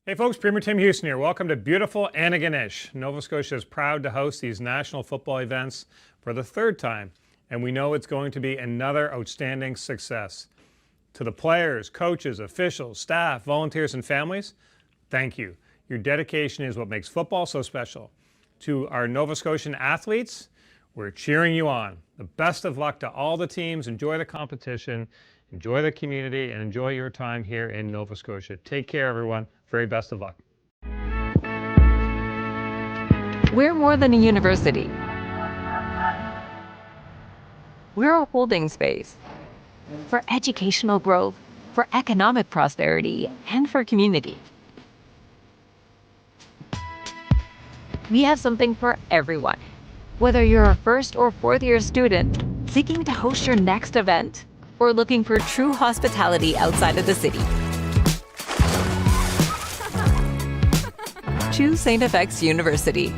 Hey folks, Premier Tim Houston here. Welcome to beautiful Antigonish. Nova Scotia is proud to host these national football events for the third time, and we know it's going to be another outstanding success. To the players, coaches, officials, staff, volunteers, and families, thank you. Your dedication is what makes football so special. To our Nova Scotian athletes, we're cheering you on. The best of luck to all the teams. Enjoy the competition, enjoy the community, and enjoy your time here in Nova Scotia. Take care, everyone. Very best of luck. We're more than a university. We're a holding space for educational growth, for economic prosperity, and for community. We have something for everyone. Whether you're a first or fourth year student seeking to host your next event, or looking for true hospitality outside of the city, choose St. FX University.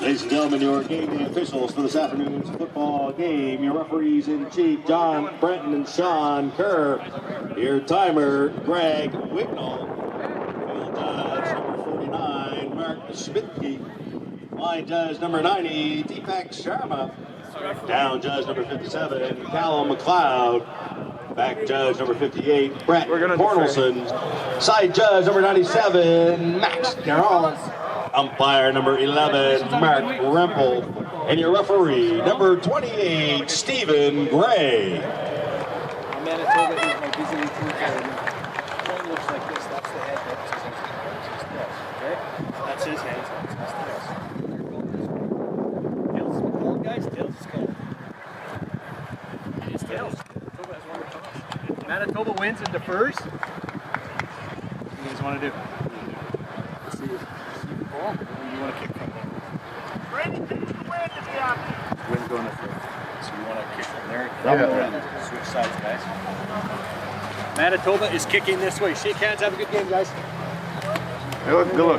Ladies and gentlemen, your game day officials for this afternoon's football game. Your referees in chief, John Brenton and Sean Kerr. Your timer, Greg Wignall. Field judge number 49, Mark Schmidtke. Line judge number 90, Deepak Sharma. Down judge number 57, Callum McLeod. Back judge number 58, Brett Cornelson. Side judge number 97, Max Carroll. Umpire number 11, Mark Rempel. And your referee, number 28, Stephen Gray. Manitoba is my visiting team card. It looks like this. That's the head. That's his hands. That's the nose. Tails is cold, guys. Tails is cold. It's tails. Manitoba has one toss. Manitoba wins and defers. What do you guys want to do? Let's see. Ball. You want to kick from there? Wind's going this way. So you want to kick from there? Yeah. Switch sides, guys. Manitoba is kicking this way. Shake hands. Have a good game, guys. Good look.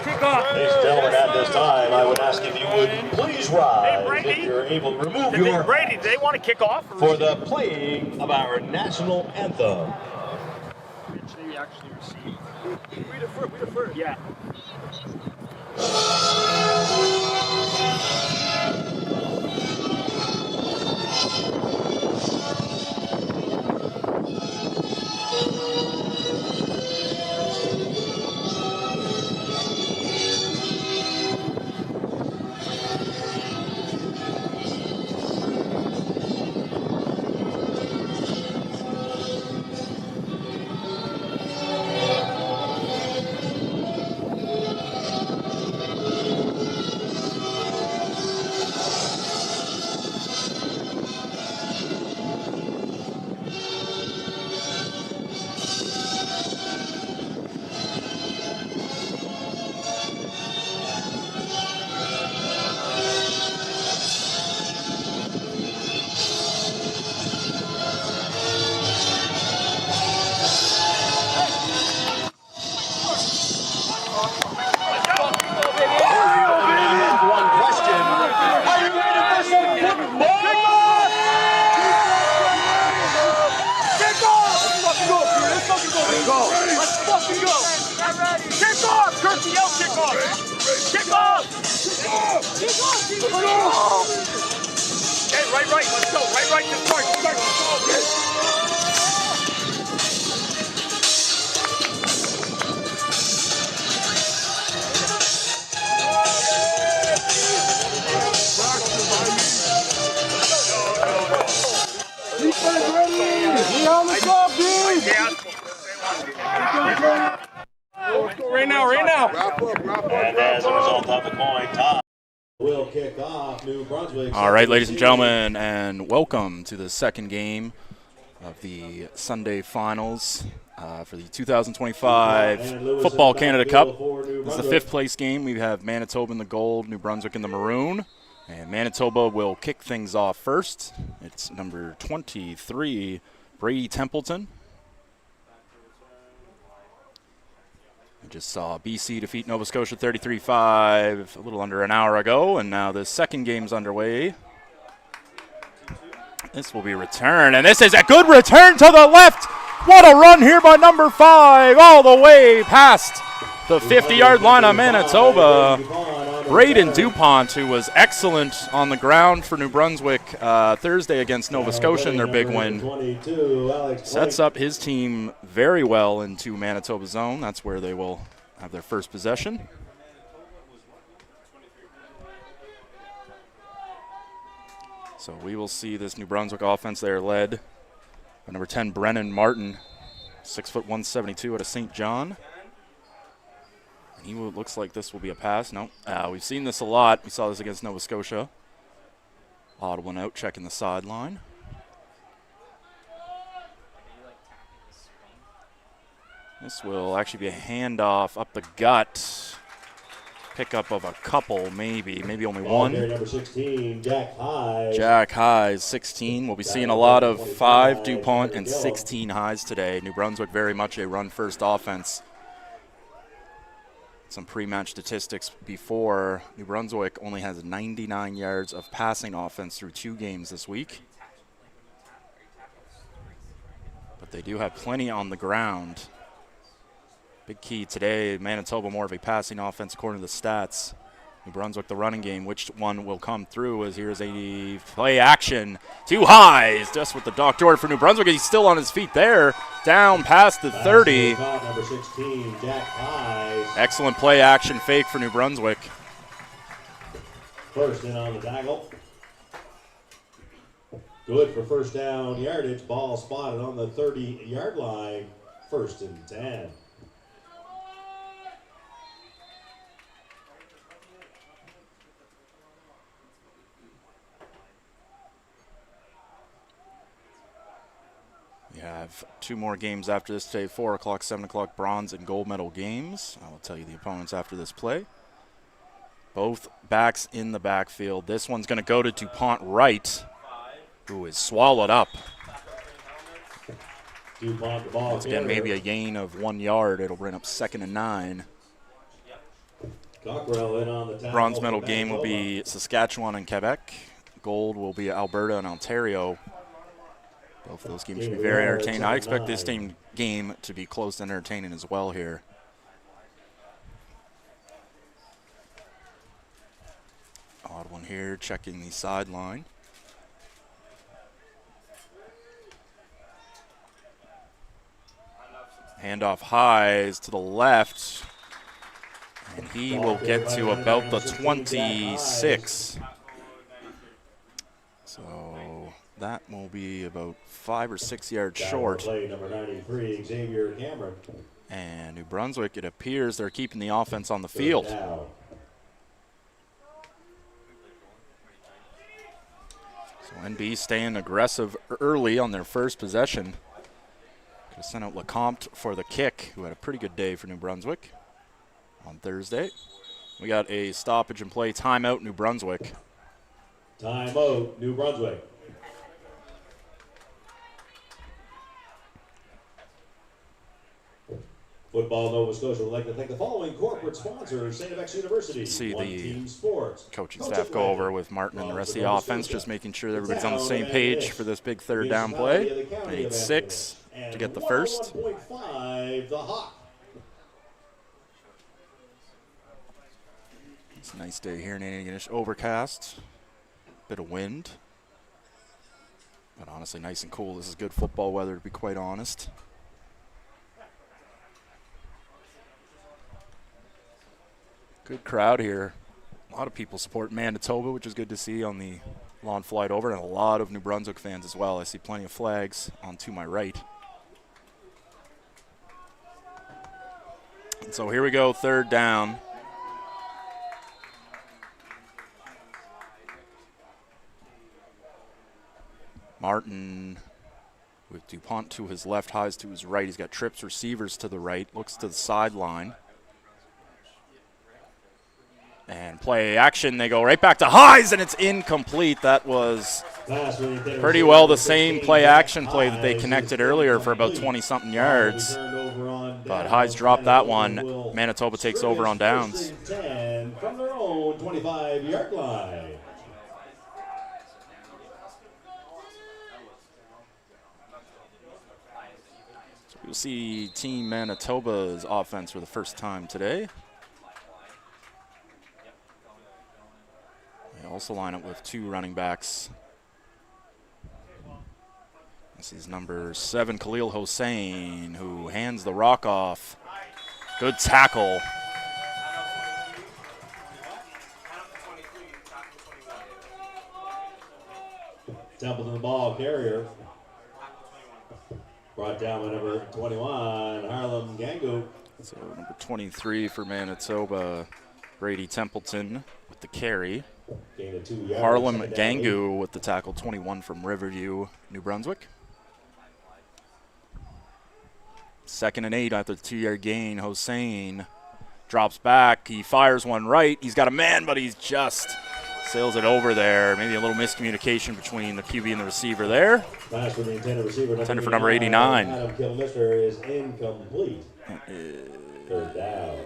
Kick off. Ladies and gentlemen, at this time, I would ask if you would please rise if you're able to remove your Brady, they want to kick off? for the playing of our national anthem. They actually receive. We defer. Yeah. Right. Let's go. Right. Just start. Right now. Wrap up. And as a result of the coin toss, will kick off New Brunswick. All right, ladies and gentlemen, and welcome to the second game of the Sunday finals for the 2025 Football Canada Cup. This is the fifth place game. We have Manitoba in the gold, New Brunswick in the maroon. And Manitoba will kick things off first. It's number 23, Brady Templeton. We just saw BC defeat Nova Scotia 33-5 a little under an hour ago, and now the second game's underway. This will be a return, and this is a good return to the left. What a run here by number 5, all the way past the 50-yard line of Manitoba. Braden DuPont, who was excellent on the ground for New Brunswick Thursday against Nova Scotia in their big win, sets up his team very well into Manitoba zone. That's where they will have their first possession. So we will see this New Brunswick offense there led by number 10, Brennan Martin, 6', 172 out of St. John. Looks like this will be a pass. No, we've seen this a lot. We saw this against Nova Scotia. Odd one out, checking the sideline. This will actually be a handoff up the gut. Pickup of a couple, maybe only Ball one. carrier number 16, Jack High. Jack Highs, 16. We'll be seeing a lot of 5 DuPont and 16 Highs today. New Brunswick very much a run-first offense. Some pre-match statistics before. New Brunswick only has 99 yards of passing offense through 2 games this week. But they do have plenty on the ground. Big key today, Manitoba more of a passing offense according to the stats. New Brunswick, the running game, which one will come through as here's a play action. 2 Highs, just with the doctor for New Brunswick. He's still on his feet there, down past the 30. Number 16, Jack High. Excellent play action fake for New Brunswick. First in on the tackle. Good for first down yardage. Ball spotted on the 30-yard line. 1st and 10. We have 2 more games after this today, 4 o'clock, 7 o'clock bronze and gold medal games. I will tell you the opponents after this play. Both backs in the backfield. This one's going to go to DuPont Wright, who is swallowed up. DuPont the ball. Once again, maybe a gain of 1 yard. It'll bring up 2nd and 9. Cockrell in on the tackle. Bronze medal game will be Saskatchewan and Quebec. Gold will be Alberta and Ontario. Both of those games should be very entertaining. I expect this game to be close and entertaining as well here. Odd one here, checking the sideline. Handoff Highs to the left. And he will get to about the 26. So that will be about 5 or 6 yards short. Play number 93, Xavier Cameron. And New Brunswick, it appears they're keeping the offense on the field. Down. So NB staying aggressive early on their first possession. Could have sent out Lecomte for the kick, who had a pretty good day for New Brunswick on Thursday. We got a stoppage and play timeout, New Brunswick. Timeout, New Brunswick. Football Nova Scotia would like to thank the following corporate sponsors: St. FX University, See One the Team Sports, coaching staff go over with Martin and the rest of the offense, just making sure that everybody's on the same page for this big 3rd down play. They need 6 to get the first. 101.5 the Hawk. It's a nice day here in Antigonish. Overcast, bit of wind, but honestly nice and cool. This is good football weather, to be quite honest. Good crowd here. A lot of people support Manitoba, which is good to see on the lawn flight over, and a lot of New Brunswick fans as well. I see plenty of flags on to my right. And so here we go, 3rd down. Martin with DuPont to his left, Highs to his right. He's got trips receivers to the right, looks to the sideline. And play action, they go right back to Highs, and it's incomplete. That was pretty well the same play action play that they connected earlier for about 20-something yards. But Highs dropped that one. Manitoba takes over on downs. 10 from their own 25-yard line. So we'll see Team Manitoba's offense for the first time today. They also line up with 2 running backs. This is number 7, Khalil Hossein, who hands the rock off. Good tackle. Templeton the ball carrier. Brought down by number 21, Harlem Gangu. So number 23 for Manitoba, Brady Templeton with the carry. Gain of 2 yards. Harlem Gangu with the tackle, 21 from Riverview, New Brunswick. 2nd and 8 after the 2-yard gain. Hossein drops back. He fires one right. He's got a man, but he's just sails it over there. Maybe a little miscommunication between the QB and the receiver there. Pass for the intended receiver. Intended for number 89. Adam Kilmister is incomplete. Third down.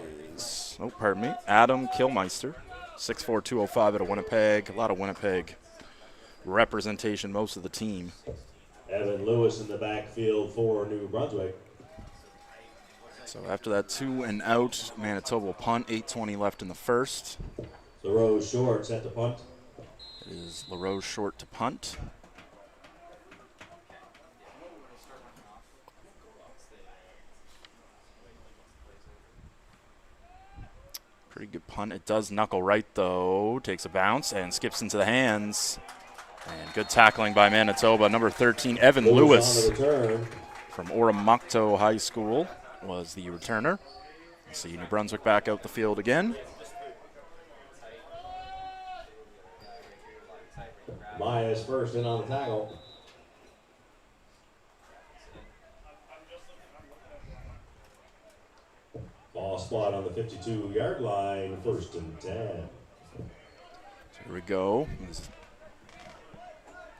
Oh, pardon me. Adam Kilmeister, 6'4", 205 out of Winnipeg. A lot of Winnipeg representation, most of the team. Evan Lewis in the backfield for New Brunswick. So after that 2 and out, Manitoba will punt. 8:20 left in the first. LaRose short set to punt. It is LaRose short to punt. Pretty good punt. It does knuckle right, though. Takes a bounce and skips into the hands. And good tackling by Manitoba. Number 13, Evan Lewis from Oromocto High School was the returner. See New Brunswick back out the field again. Myers first in on the tackle. Ball spot on the 52-yard line, 1st and 10. Here we go.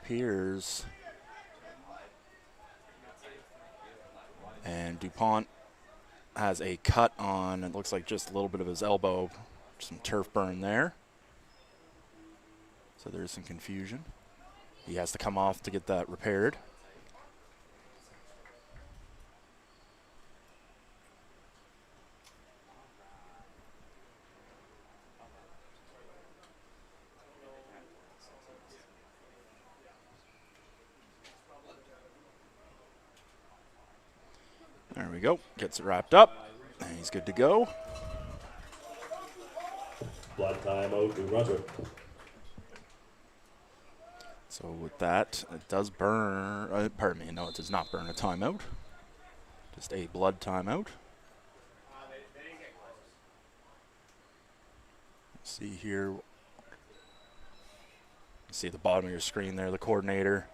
Piers and DuPont has a cut on, it looks like just a little bit of his elbow, some turf burn there. So there's some confusion. He has to come off to get that repaired. There we go. Gets it wrapped up, and he's good to go. Blood timeout, New Brunswick. So with that, it does burn. Pardon me. No, it does not burn a timeout. Just a blood timeout. See here. See at the bottom of your screen there, the coordinator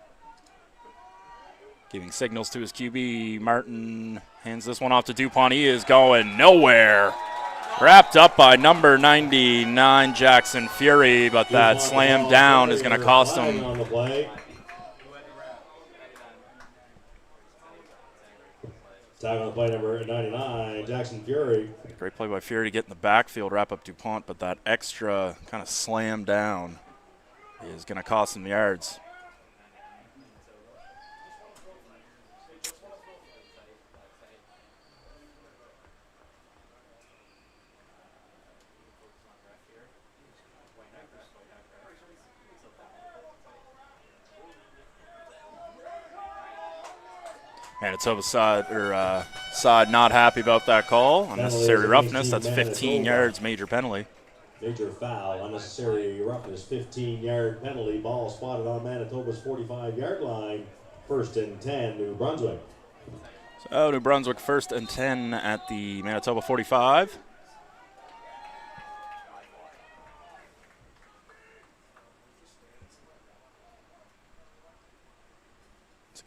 giving signals to his QB. Martin hands this one off to DuPont. He is going nowhere. Wrapped up by number 99, Jackson Fury, but that slam down is going to cost him. On the play. Tag on the play, number 99, Jackson Fury. Great play by Fury to get in the backfield, wrap up DuPont, but that extra kind of slam down is going to cost him yards. Manitoba side not happy about that call. Unnecessary roughness. That's 15 yards, major penalty. Major foul, unnecessary roughness, 15-yard penalty. Ball spotted on Manitoba's 45-yard line. 1st and 10, New Brunswick. So New Brunswick 1st and 10 at the Manitoba 45.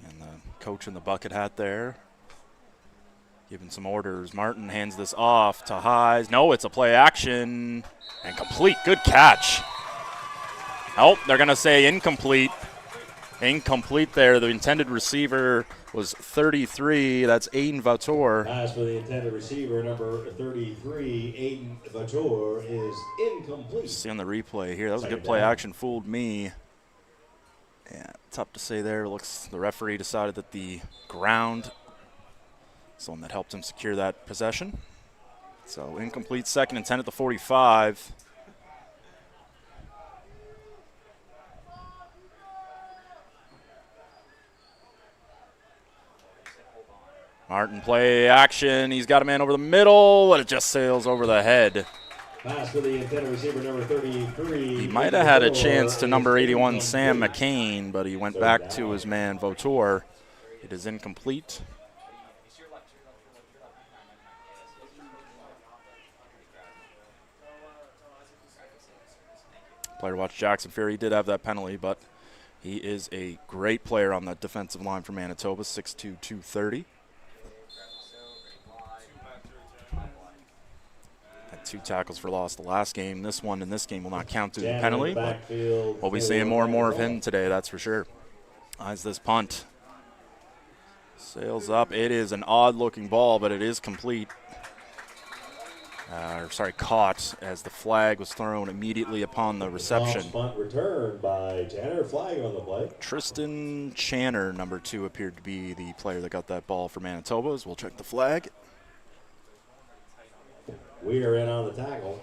And the coach in the bucket hat there, giving some orders. Martin hands this off to Highs. No, it's a play action and complete. Good catch. Oh, they're going to say incomplete. Incomplete there. The intended receiver was 33. That's Aiden Vautour. Pass for the intended receiver, number 33, Aiden Vautour, is incomplete. See on the replay here. That was a good play action. Fooled me. Yeah, tough to say there. Looks the referee decided that the ground is the one that helped him secure that possession. So incomplete, 2nd and 10 at the 45. Martin play action. He's got a man over the middle, but it just sails over the head. Pass for the intended receiver, number 33. He might have had a chance to number 81, Sam McCain, but he went back to his man, Vautour. It is incomplete. Player to watch, Jackson Fury. He did have that penalty, but he is a great player on that defensive line for Manitoba, 6'2", 230. 2 tackles for loss the last game. This one in this game will not count to the Jammer in penalty, the but backfield we'll be for seeing more and more of him Manitoba. today, that's for sure. Eyes this punt. Sails up. It is an odd-looking ball, but it is complete. Caught as the flag was thrown immediately upon the reception. Punt return by Tanner. Flag on the play. Tristan Channer, number 2, appeared to be the player that got that ball for Manitoba. As we'll check the flag. We are in on the tackle.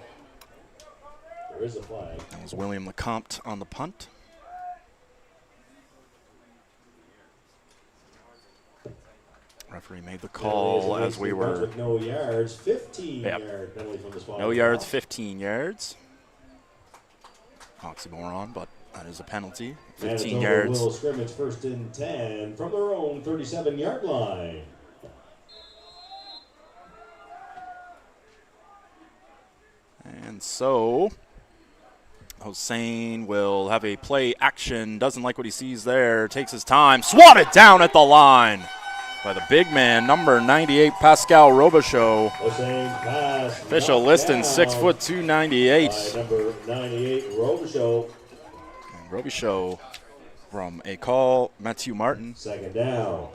There is a flag. That was William Lecomte on the punt. Referee made the call as we were. No yards, 15 Yep. yard penalty from the spot. No yards, 15 yards. Oxymoron, but that is a penalty. 15 Manitoba yards. will scrimmage 1st and 10 from their own 37-yard line. And so Hossein will have a play action. Doesn't like what he sees there. Takes his time. Swatted down at the line by the big man, number 98, Pascal Robichaud. Hossein pass. Official listing 6'2", 298. By number 98, Robichaud. And Robichaud from a call, Mathieu Martin. 2nd down.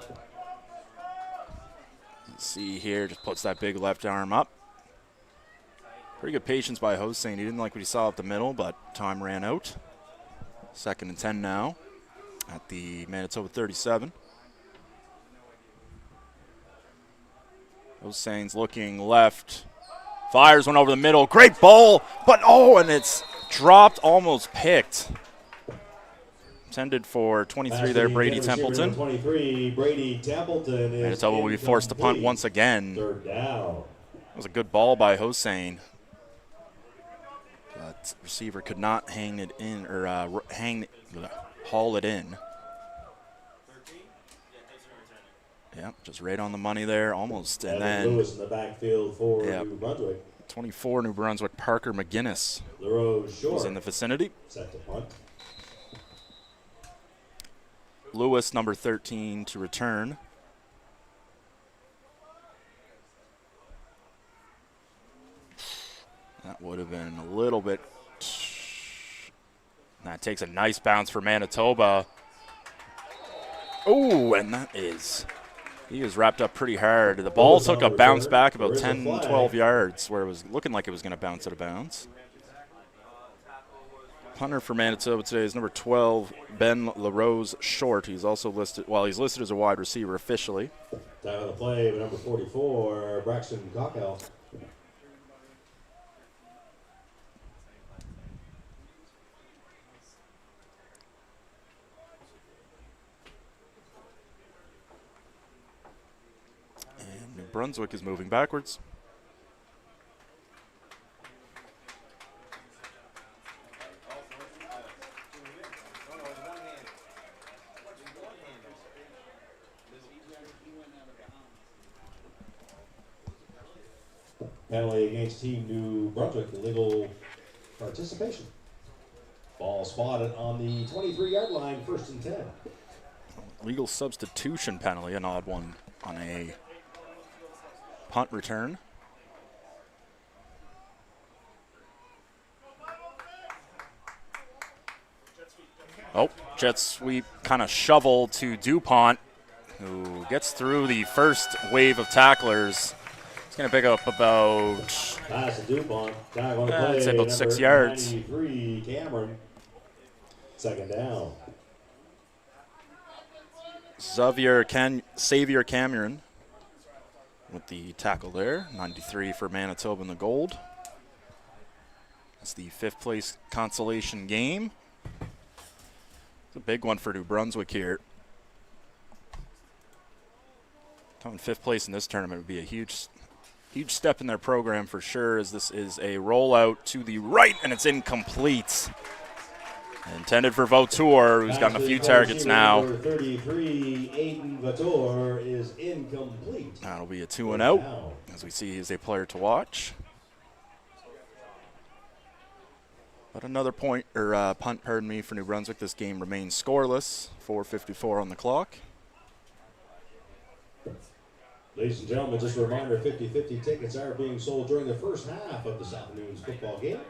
See here, just puts that big left arm up. Pretty good patience by Hossein. He didn't like what he saw up the middle, but time ran out. 2nd and 10 now at the Manitoba 37. Hossein's looking left. Fires one over the middle. Great ball, but and it's dropped, almost picked. Intended for 23 there, Brady Templeton. 23, Brady Templeton. Manitoba will be forced to punt once again. 3rd down. That was a good ball by Hossein. But receiver could not hang it in or haul it in. Yeah, just right on the money there, almost. And then Lewis in the backfield for New Brunswick. 24, New Brunswick, Parker McGinnis LaRose short. was in the vicinity. Set to punt. Lewis, number 13, to return. That would have been a little bit. That takes a nice bounce for Manitoba. Oh, and that is. He was wrapped up pretty hard. The ball took a bounce back about 10, 12 yards, where it was looking like it was going to bounce out of bounds. Punter for Manitoba today is number 12, Ben LaRose Short. He's also listed, he's listed as a wide receiver officially. Time of the play, number 44, Braxton Cockell. And New Brunswick is moving backwards. Penalty against Team New Brunswick, illegal participation. Ball spotted on the 23-yard line, 1st and 10. Legal substitution penalty, an odd one on a punt return. Jet sweep kind of shovel to DuPont, who gets through the first wave of tacklers. He's going to pick up about, Pass to DuPont. Tag on the play, I'd say about 6 number yards. 93, Cameron. 2nd down. Xavier Cameron with the tackle there. 93 for Manitoba in the gold. That's the 5th place consolation game. It's a big one for New Brunswick here. Coming 5th place in this tournament would be a huge step in their program for sure, as this is a rollout to the right, and it's incomplete. Intended for Vautour, who's gotten a few targets now. Number 33, Aiden Vautour, is incomplete. That'll be a 2-0, as we see he's a player to watch. But another punt, for New Brunswick. This game remains scoreless. 4:54 on the clock. Ladies and gentlemen, just a reminder, 50-50 tickets are being sold during the first half of this afternoon's football game.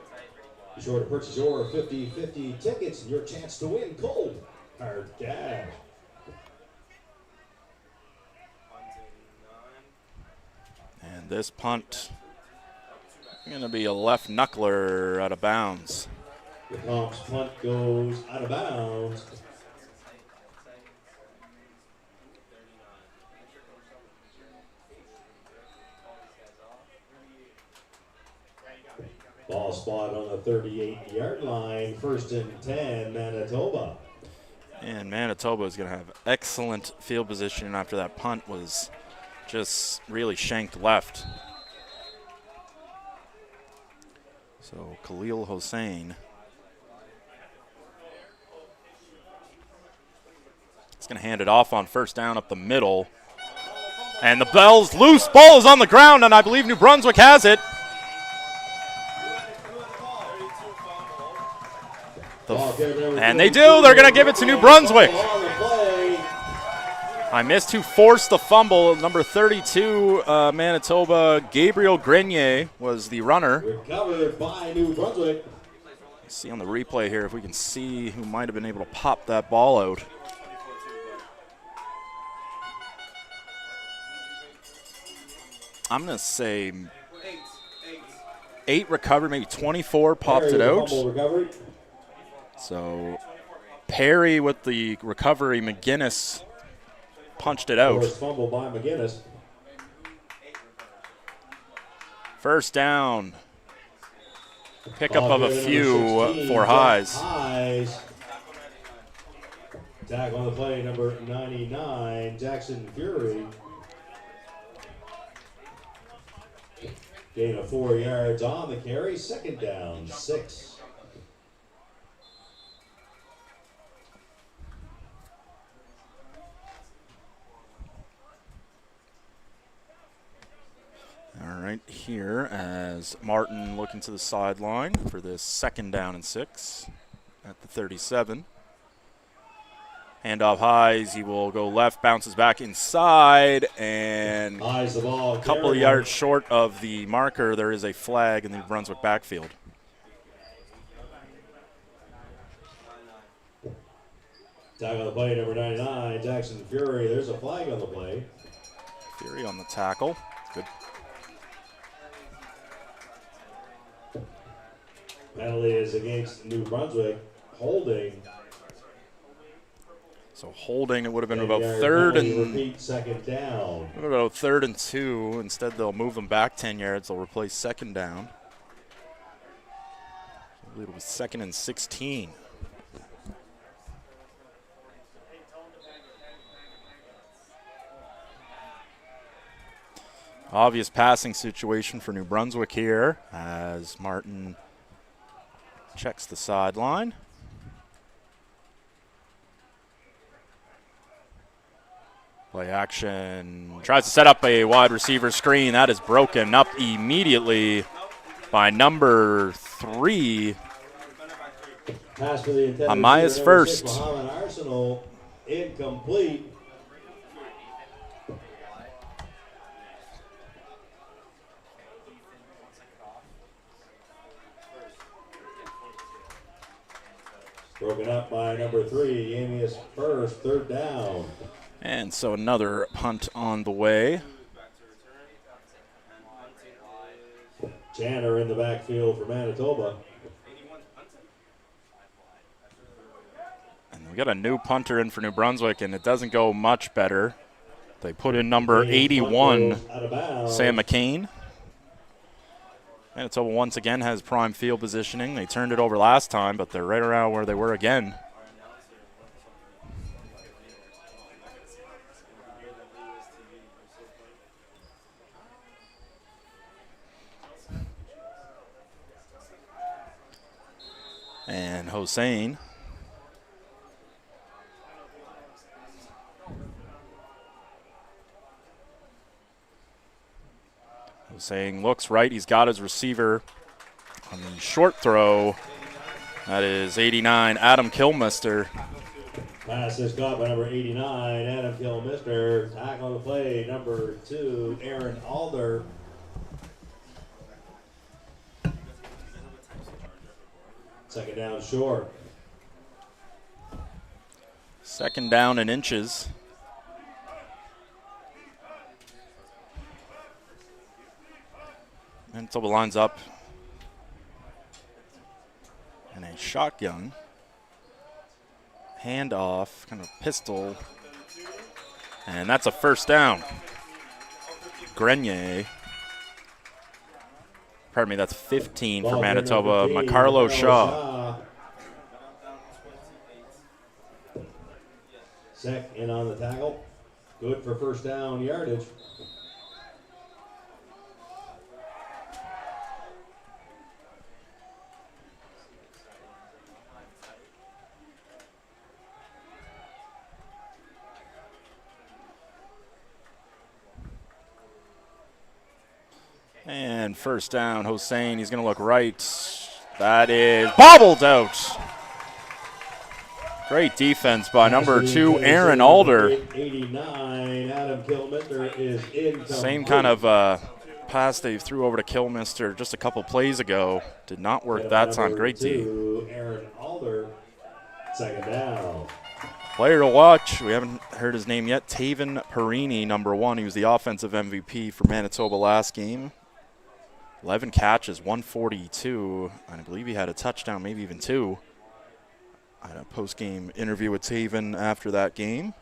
Be sure to purchase your 50-50 tickets and your chance to win cold hard cash. And this punt going to be a left knuckler out of bounds. The Pomps punt goes out of bounds. Ball spot on the 38-yard line, 1st and 10, Manitoba. And Manitoba is going to have excellent field position after that punt was just really shanked left. So Khalil Hossein is going to hand it off on 1st down up the middle. And the bell's loose. Ball is on the ground, and I believe New Brunswick has it. And they do. They're going to give it to New Brunswick. I missed who forced the fumble. Number 32, Manitoba, Gabriel Grenier was the runner. Recovered by New Brunswick. Let's see on the replay here if we can see who might have been able to pop that ball out. I'm going to say 8 recovered, maybe 24 popped it out. So Perry with the recovery, McGinnis punched it out. Fumble by McGinnis. 1st down. Pickup of a few for Highs. Tag on the play, number 99, Jackson Fury. Gain of 4 yards on the carry, 2nd down, 6. All right, here as Martin looking to the sideline for this 2nd down and 6 at the 37. Handoff Highs, he will go left, bounces back inside, and a couple of yards short of the marker, there is a flag in the Brunswick backfield. Tag on the play, number 99, Jackson Fury. There's a flag on the play. Fury on the tackle. Good. Penalty is against New Brunswick. Holding. So holding, it would have been about 3rd and repeat, 2nd down. About 3rd and 2. Instead, they'll move them back 10 yards. They'll replace 2nd down. I believe it was 2nd and 16. Obvious passing situation for New Brunswick here as Martin checks the sideline. Play action. Tries to set up a wide receiver screen. That is broken up immediately by number 3. Amaya's first. Arsenal, incomplete. Broken up by number 3, Amius first, 3rd down. And so another punt on the way. Channer in the backfield for Manitoba. And we got a new punter in for New Brunswick, and it doesn't go much better. They put in number 81, Sam McCain. Manitoba once again has prime field positioning. They turned it over last time, but they're right around where they were again. And Hossein. Hossein looks right. He's got his receiver on the short throw. That is 89, Adam Kilmister. Pass is caught by number 89, Adam Kilmister. Tackle on the play, number 2, Aaron Alder. Second down short. Second down in inches. Manitoba lines up in a shotgun. Handoff, kind of pistol. And that's a first down. Grenier. Pardon me, that's 15 for Manitoba. Macarlo Shaw. Sec in on the tackle. Good for first down yardage. And first down, Hossein, he's going to look right. That is bobbled out. Great defense by number 2, Aaron Alder. 89, Adam Kilmister is incomplete. Same kind of pass they threw over to Kilmister just a couple plays ago. Did not work that time. Great D. Aaron Alder, second down. Player to watch, we haven't heard his name yet, Taven Perini, number 1. He was the offensive MVP for Manitoba last game. 11 catches, 142, and I believe he had a touchdown, maybe even 2. I had a post-game interview with Taven after that game.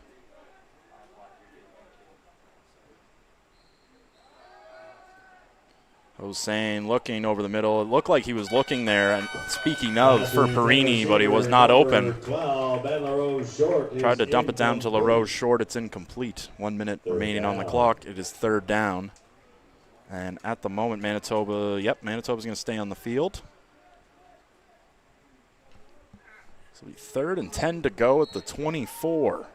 Hossein looking over the middle. It looked like he was looking there, and speaking of, for Perini, but he was not open. Tried to dump it down to LaRose short. It's incomplete. 1 minute remaining on the clock. It is third down. And at the moment, Manitoba's going to stay on the field. So it'll be 3rd and 10 to go at the 24.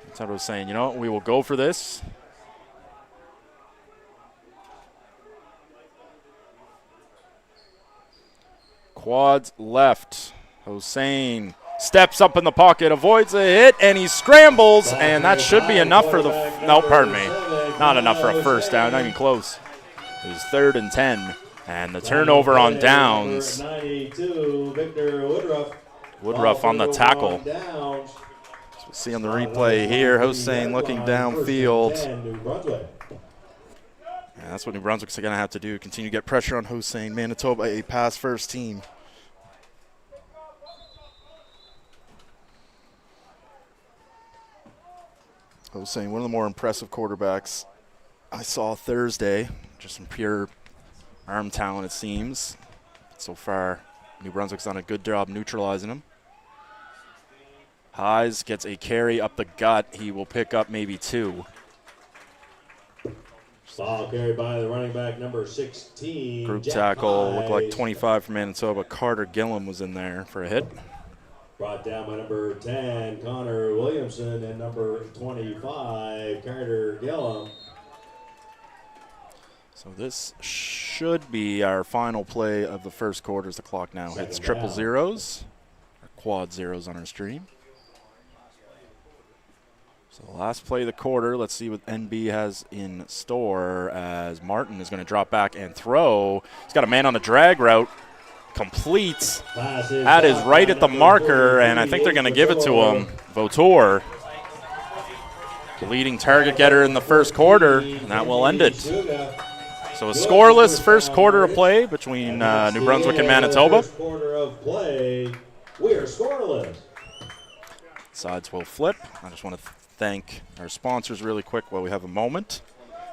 That's what I was saying. You know what? We will go for this. Quads left. Hossein steps up in the pocket, avoids a hit, and he scrambles, and that should be enough for the no, pardon me. Not enough for a first down, not even close. It was 3rd and 10, and the turnover on downs. Woodruff on the tackle. So we'll see on the replay here, Hossein looking downfield. And that's what New Brunswick's going to have to do, continue to get pressure on Hossein. Manitoba, a pass-first team. Hossein, one of the more impressive quarterbacks I saw Thursday. Just some pure arm talent, it seems. So far, New Brunswick's done a good job neutralizing him. Hayes gets a carry up the gut. He will pick up maybe 2. Ball carried by the running back, number 16. Group tackle, looked like 25 for Manitoba. Carter Gillum was in there for a hit. Brought down by number 10, Connor Williamson, and number 25, Carter Gillum. So this should be our final play of the first quarter as the clock now hits triple zeros, or quad zeros on our stream. So the last play of the quarter, let's see what NB has in store as Martin is going to drop back and throw. He's got a man on the drag route. Completes. That is right at the marker, and I think they're going to give it to him. Vautour, the leading target getter in the first quarter, and that will end it. So a scoreless first quarter of play between New Brunswick and Manitoba. First quarter of play, we are scoreless. Sides will flip. I just want to thank our sponsors really quick while we have a moment.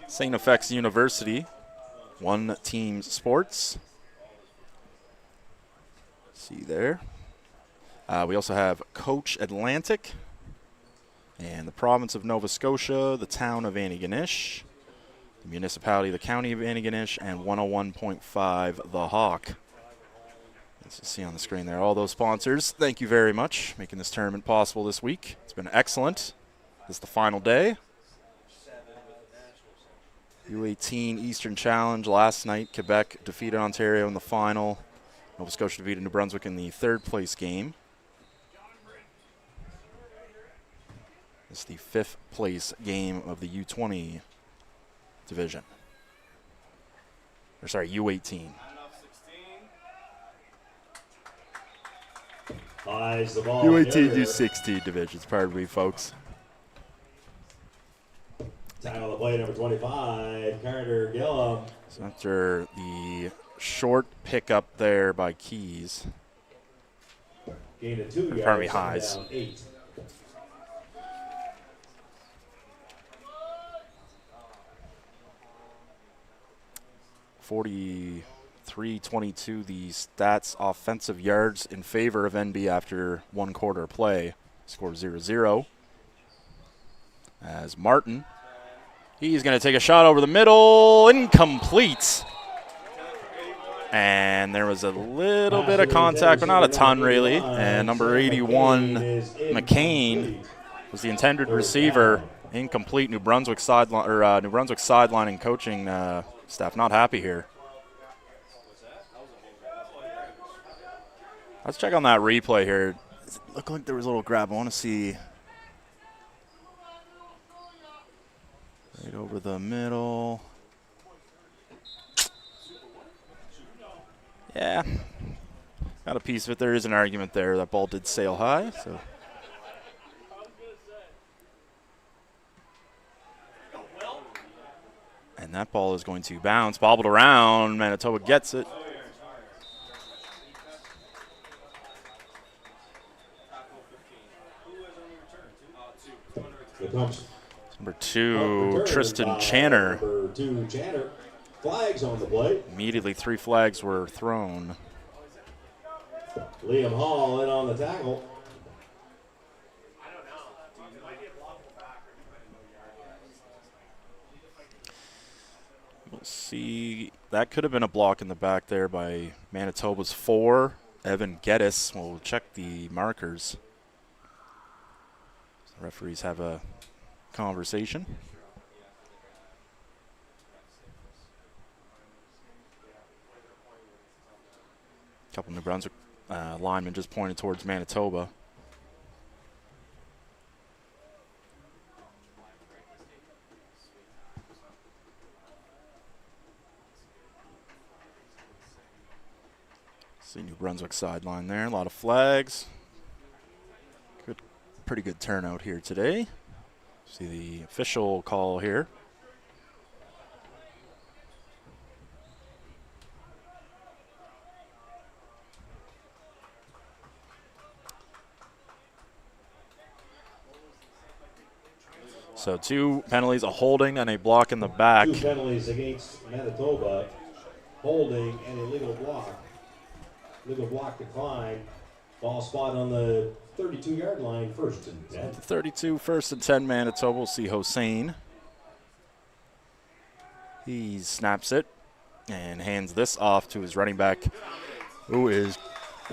St. FX University, One Team Sports. See there. We also have Coach Atlantic and the province of Nova Scotia, the town of Antigonish, the municipality of the county of Antigonish, and 101.5 The Hawk. As you see on the screen there, all those sponsors, thank you very much, making this tournament possible this week. It's been excellent. This is the final day. U18 Eastern Challenge last night. Quebec defeated Ontario in the final. Nova Scotia defeated New Brunswick in the 3rd place game. It's the 5th place game of the U20 division. Or sorry, U18. Buys the ball. U18, U16 divisions, pardon me, folks. Tackle the play, number 25, Carter Gillum. So after the short pickup there by Keys. Gain of 2 yards. Pardon me, Highs. Down 8. (43-22) the stats offensive yards in favor of NB after 1 quarter play. Score 0-0. As Martin, he's going to take a shot over the middle, incomplete. And there was a little bit of contact, but not a ton really. And number 81, McCain, was the intended receiver. Incomplete. New Brunswick sideline and coaching staff not happy here. Let's check on that replay here. It looked like there was a little grab. I want to see. Right over the middle. Yeah. Got a piece of it. There is an argument there. That ball did sail high. So. And that ball is going to bounce, bobbled around. Manitoba gets it. Number 2, Tristan Channer. Number 2, Channer. Flags on the play. Immediately 3 flags were thrown. Liam Hall in on the tackle. We'll see. That could have been a block in the back there by Manitoba's 4, Evan Geddes. We'll check the markers. The referees have a conversation. A couple New Brunswick linemen just pointed towards Manitoba. See New Brunswick sideline there. A lot of flags. Pretty good turnout here today. See the official call here. So 2 penalties, a holding and a block in the back. 2 penalties against Manitoba. Holding and a legal block. Legal block decline. Ball spot on the 32-yard line, 1st and 10. 32, 1st and 10 Manitoba. We'll see Hossein. He snaps it and hands this off to his running back, who is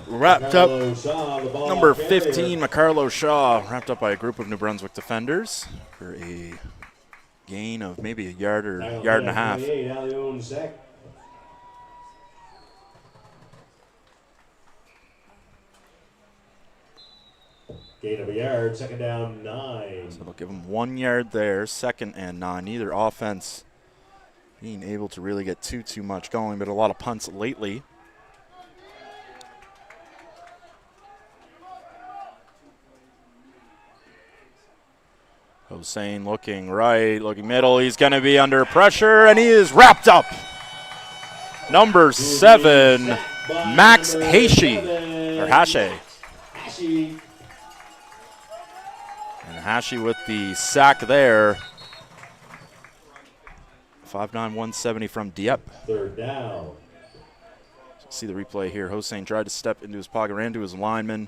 wrapped up. Number 15, McCarlo Shaw, wrapped up by a group of New Brunswick defenders for a gain of maybe a yard or yard and a half. Gain of a yard, 2nd down, 9. So they'll give them 1 yard there, 2nd and 9. Neither offense being able to really get too much going, but a lot of punts lately. Hossein looking right, looking middle. He's going to be under pressure, and he is wrapped up. Number 7, Max Hashe, or Hashe. And Hashe with the sack there. 5'9", 170 from Dieppe. 3rd down. See the replay here. Hossein tried to step into his pocket, ran to his lineman,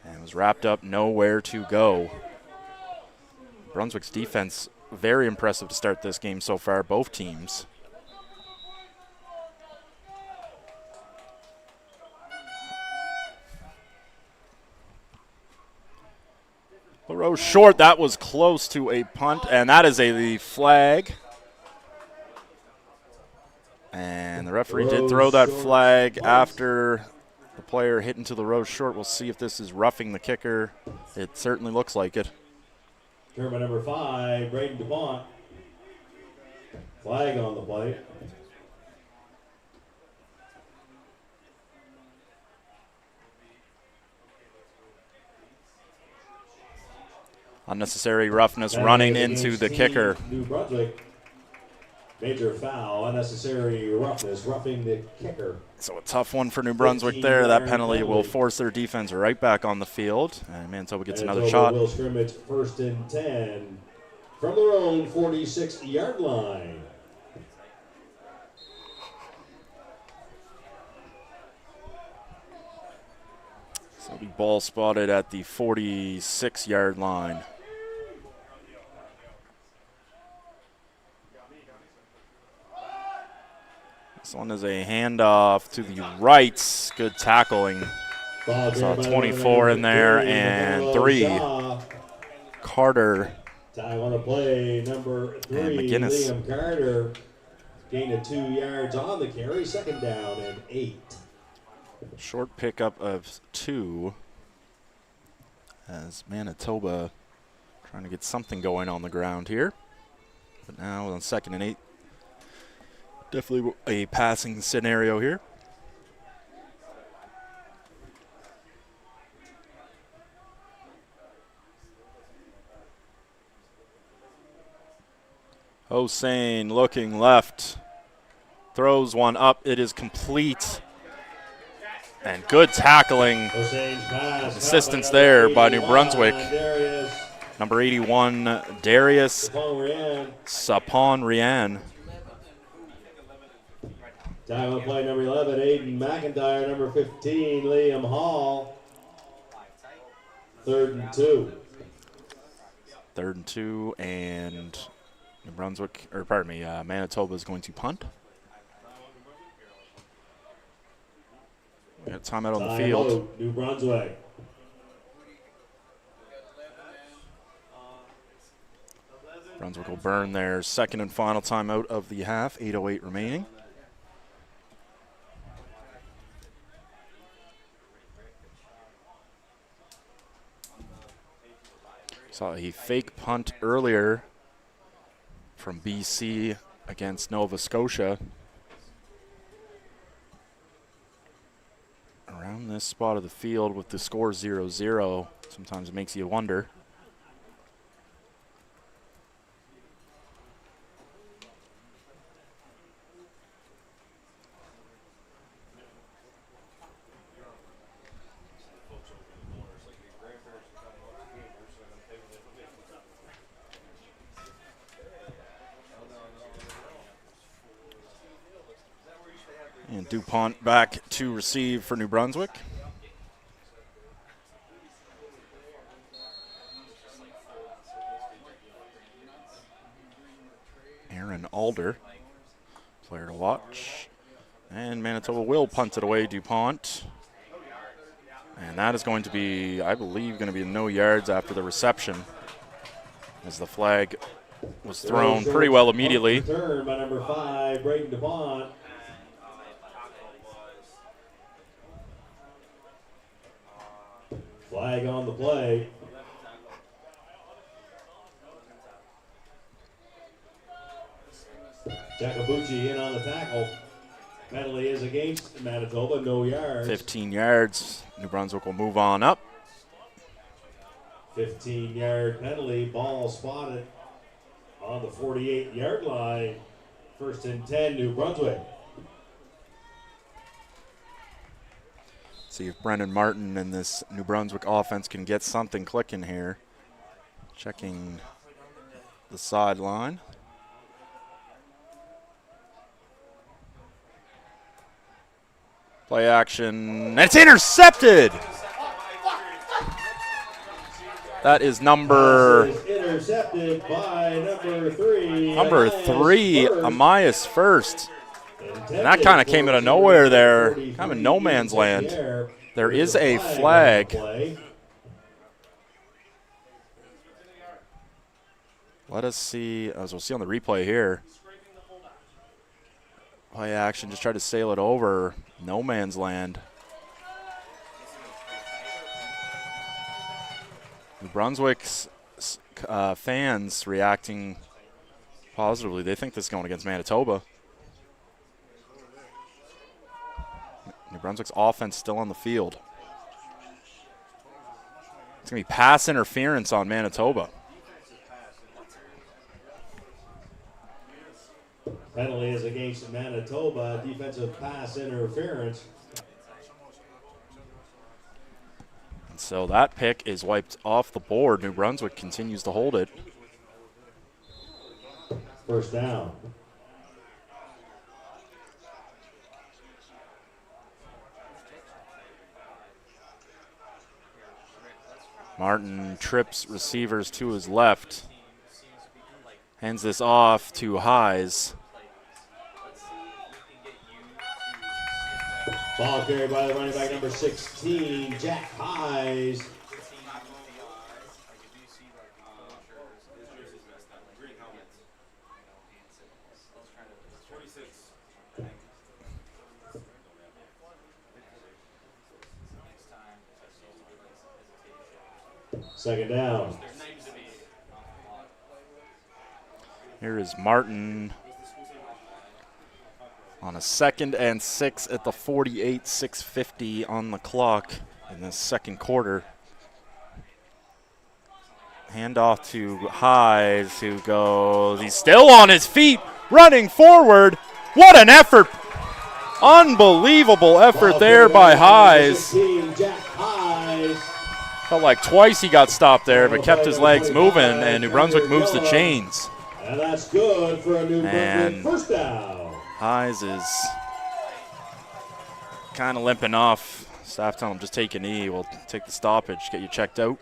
and was wrapped up, nowhere to go. Brunswick's defense, very impressive to start this game so far, both teams. LaRose short, that was close to a punt, and that is the flag. And the referee did throw that flag after the player hit into the row short. We'll see if this is roughing the kicker. It certainly looks like it. Turn by number 5, Braden DuPont. Flag on the play. Unnecessary roughness running into the kicker. New Brunswick. Major foul, unnecessary roughness, roughing the kicker. So a tough one for New Brunswick there. That penalty will force their defense right back on the field. And Manitoba gets another shot. Will scrimmage 1st and 10 from their own 46-yard line. So the ball spotted at the 46-yard line. This one is a handoff to the right. Good tackling. Saw 24 in there and 3. Carter. Time on the play, number 3, and McGinnis. Liam Carter. Gain of 2 yards on the carry, 2nd down and 8. Short pickup of 2 as Manitoba trying to get something going on the ground here. But now on 2nd and 8. Definitely a passing scenario here. Hossein looking left. Throws one up. It is complete. And good tackling. Assistance there by New Brunswick. Number 81, Darius Sapon-Rian. Time on play number 11, Aiden McIntyre. Number 15, Liam Hall. 3rd and 2. 3rd and 2, and New Brunswick, or pardon me, Manitoba is going to punt. We got timeout on the field. New Brunswick. Brunswick will burn their 2nd and final timeout of the half, 8:08 remaining. Saw a fake punt earlier from BC against Nova Scotia. Around this spot of the field with the score 0-0, sometimes it makes you wonder. And DuPont back to receive for New Brunswick. Aaron Alder, player to watch. And Manitoba will punt it away, DuPont. And that is going to be, I believe, going to be no yards after the reception, as the flag was thrown pretty well immediately. Return by number 5, Braden DuPont. Flag on the play. Jakabuchi in on the tackle. Penalty is against Manitoba, no yards. 15 yards. New Brunswick will move on up. 15-yard penalty. Ball spotted on the 48-yard line. 1st and 10, New Brunswick. See if Brendan Martin and this New Brunswick offense can get something clicking here. Checking the sideline. Play action, and it's intercepted! That is intercepted by number 3. Number 3, Amias First. And that kind of came out of nowhere there, kind of in no man's land. There is a flag. Let us see, as we'll see on the replay here. Play action, just tried to sail it over. No man's land. New Brunswick's fans reacting positively. They think this is going against Manitoba. New Brunswick's offense still on the field. It's going to be pass interference on Manitoba. Penalty is against Manitoba, defensive pass interference. And so that pick is wiped off the board. New Brunswick continues to hold it. First down. Martin trips receivers to his left. Hands this off to Highs. Ball carried by the running back number 16, Jack Highs. Second down. Here is Martin on a 2nd and 6 at the 48, 6:50 on the clock in the second quarter. Handoff to Highs, who goes, he's still on his feet, running forward. What an effort. Unbelievable effort there by Highs. Felt like twice he got stopped there, but kept his legs moving, and New Brunswick moves the chains. And that's good for a New Brunswick first down. Highs is kind of limping off. Staff telling him just take a knee. We'll take the stoppage, get you checked out.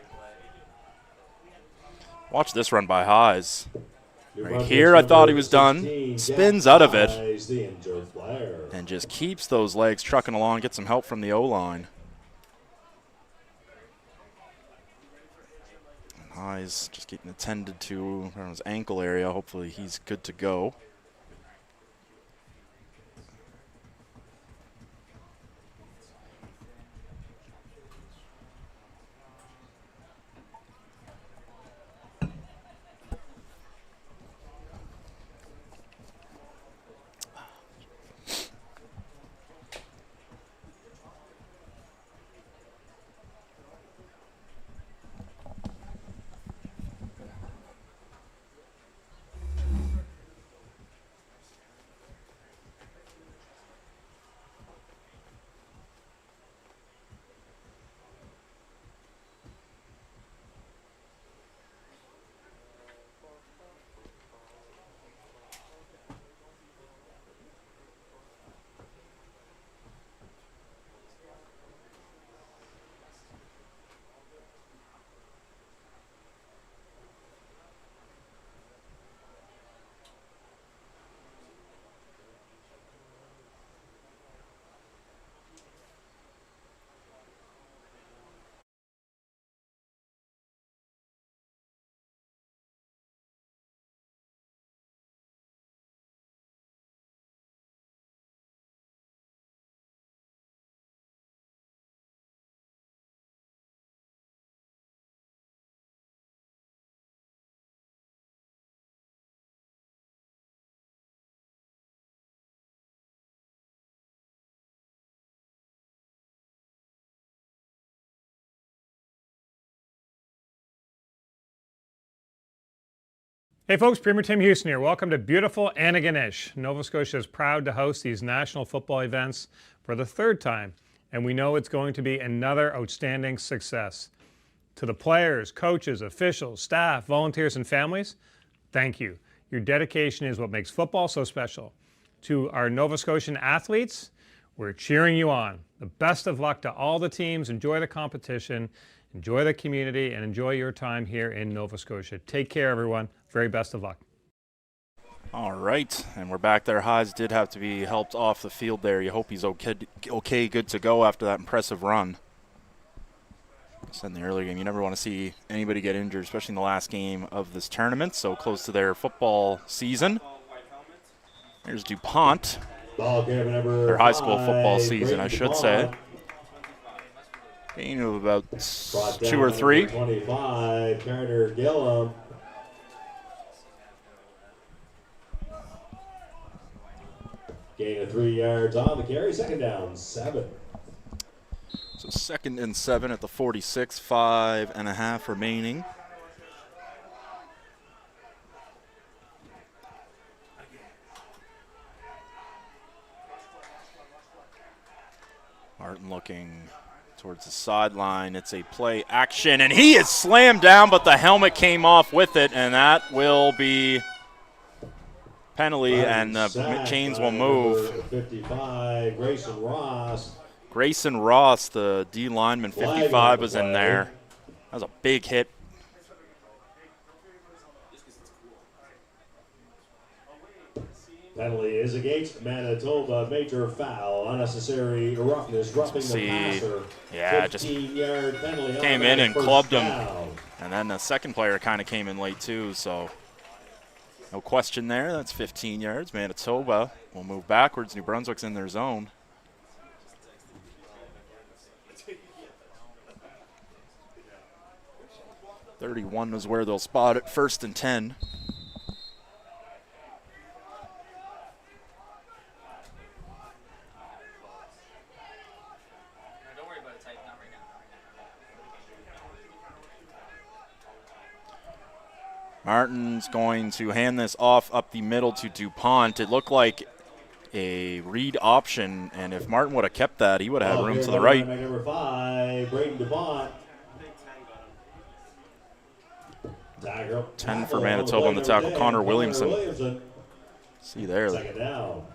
Watch this run by Highs. Right here, I thought he was done. Spins out of it and just keeps those legs trucking along, get some help from the O-line. Highs just getting attended to around his ankle area. Hopefully he's good to go. Hey folks, Premier Tim Houston here. Welcome to beautiful Antigonish. Nova Scotia is proud to host these national football events for the third time, and we know it's going to be another outstanding success. To the players, coaches, officials, staff, volunteers, and families, thank you. Your dedication is what makes football so special. To our Nova Scotian athletes, we're cheering you on. The best of luck to all the teams. Enjoy the competition, enjoy the community, and enjoy your time here in Nova Scotia. Take care, everyone. Very best of luck. All right, and we're back there. Highs did have to be helped off the field there. You hope he's okay, good to go after that impressive run. I said in the earlier game, you never want to see anybody get injured, especially in the last game of this tournament, so close to their football season. Here's DuPont, their high school football season, I should say. Gain of about Brought 2 down or 3. number 25, Carter Gillum. Gain of 3 yards on the carry. Second down, 7. So 2nd and 7 at the 46, 5.5 remaining. Martin looking towards the sideline. It's a play action, and he is slammed down, but the helmet came off with it, and that will be penalty, and the chains will move. 55, Grayson Ross. Grayson Ross, the D lineman, 55, was in there. That was a big hit. Penalty is against Manitoba. Major foul, unnecessary roughness, roughing the passer. Yeah, just 15-yard penalty came on in that and first clubbed him. down. And then the second player kind of came in late too, so no question there. That's 15 yards. Manitoba will move backwards. New Brunswick's in their zone. .31 is where they'll spot it. 1st and 10. Martin's going to hand this off up the middle to DuPont. It looked like a read option, and if Martin would have kept that, he would have had room to the right. Number 5, Braden DuPont. 10 for Manitoba on the tackle, Connor Williamson. See there. Second down.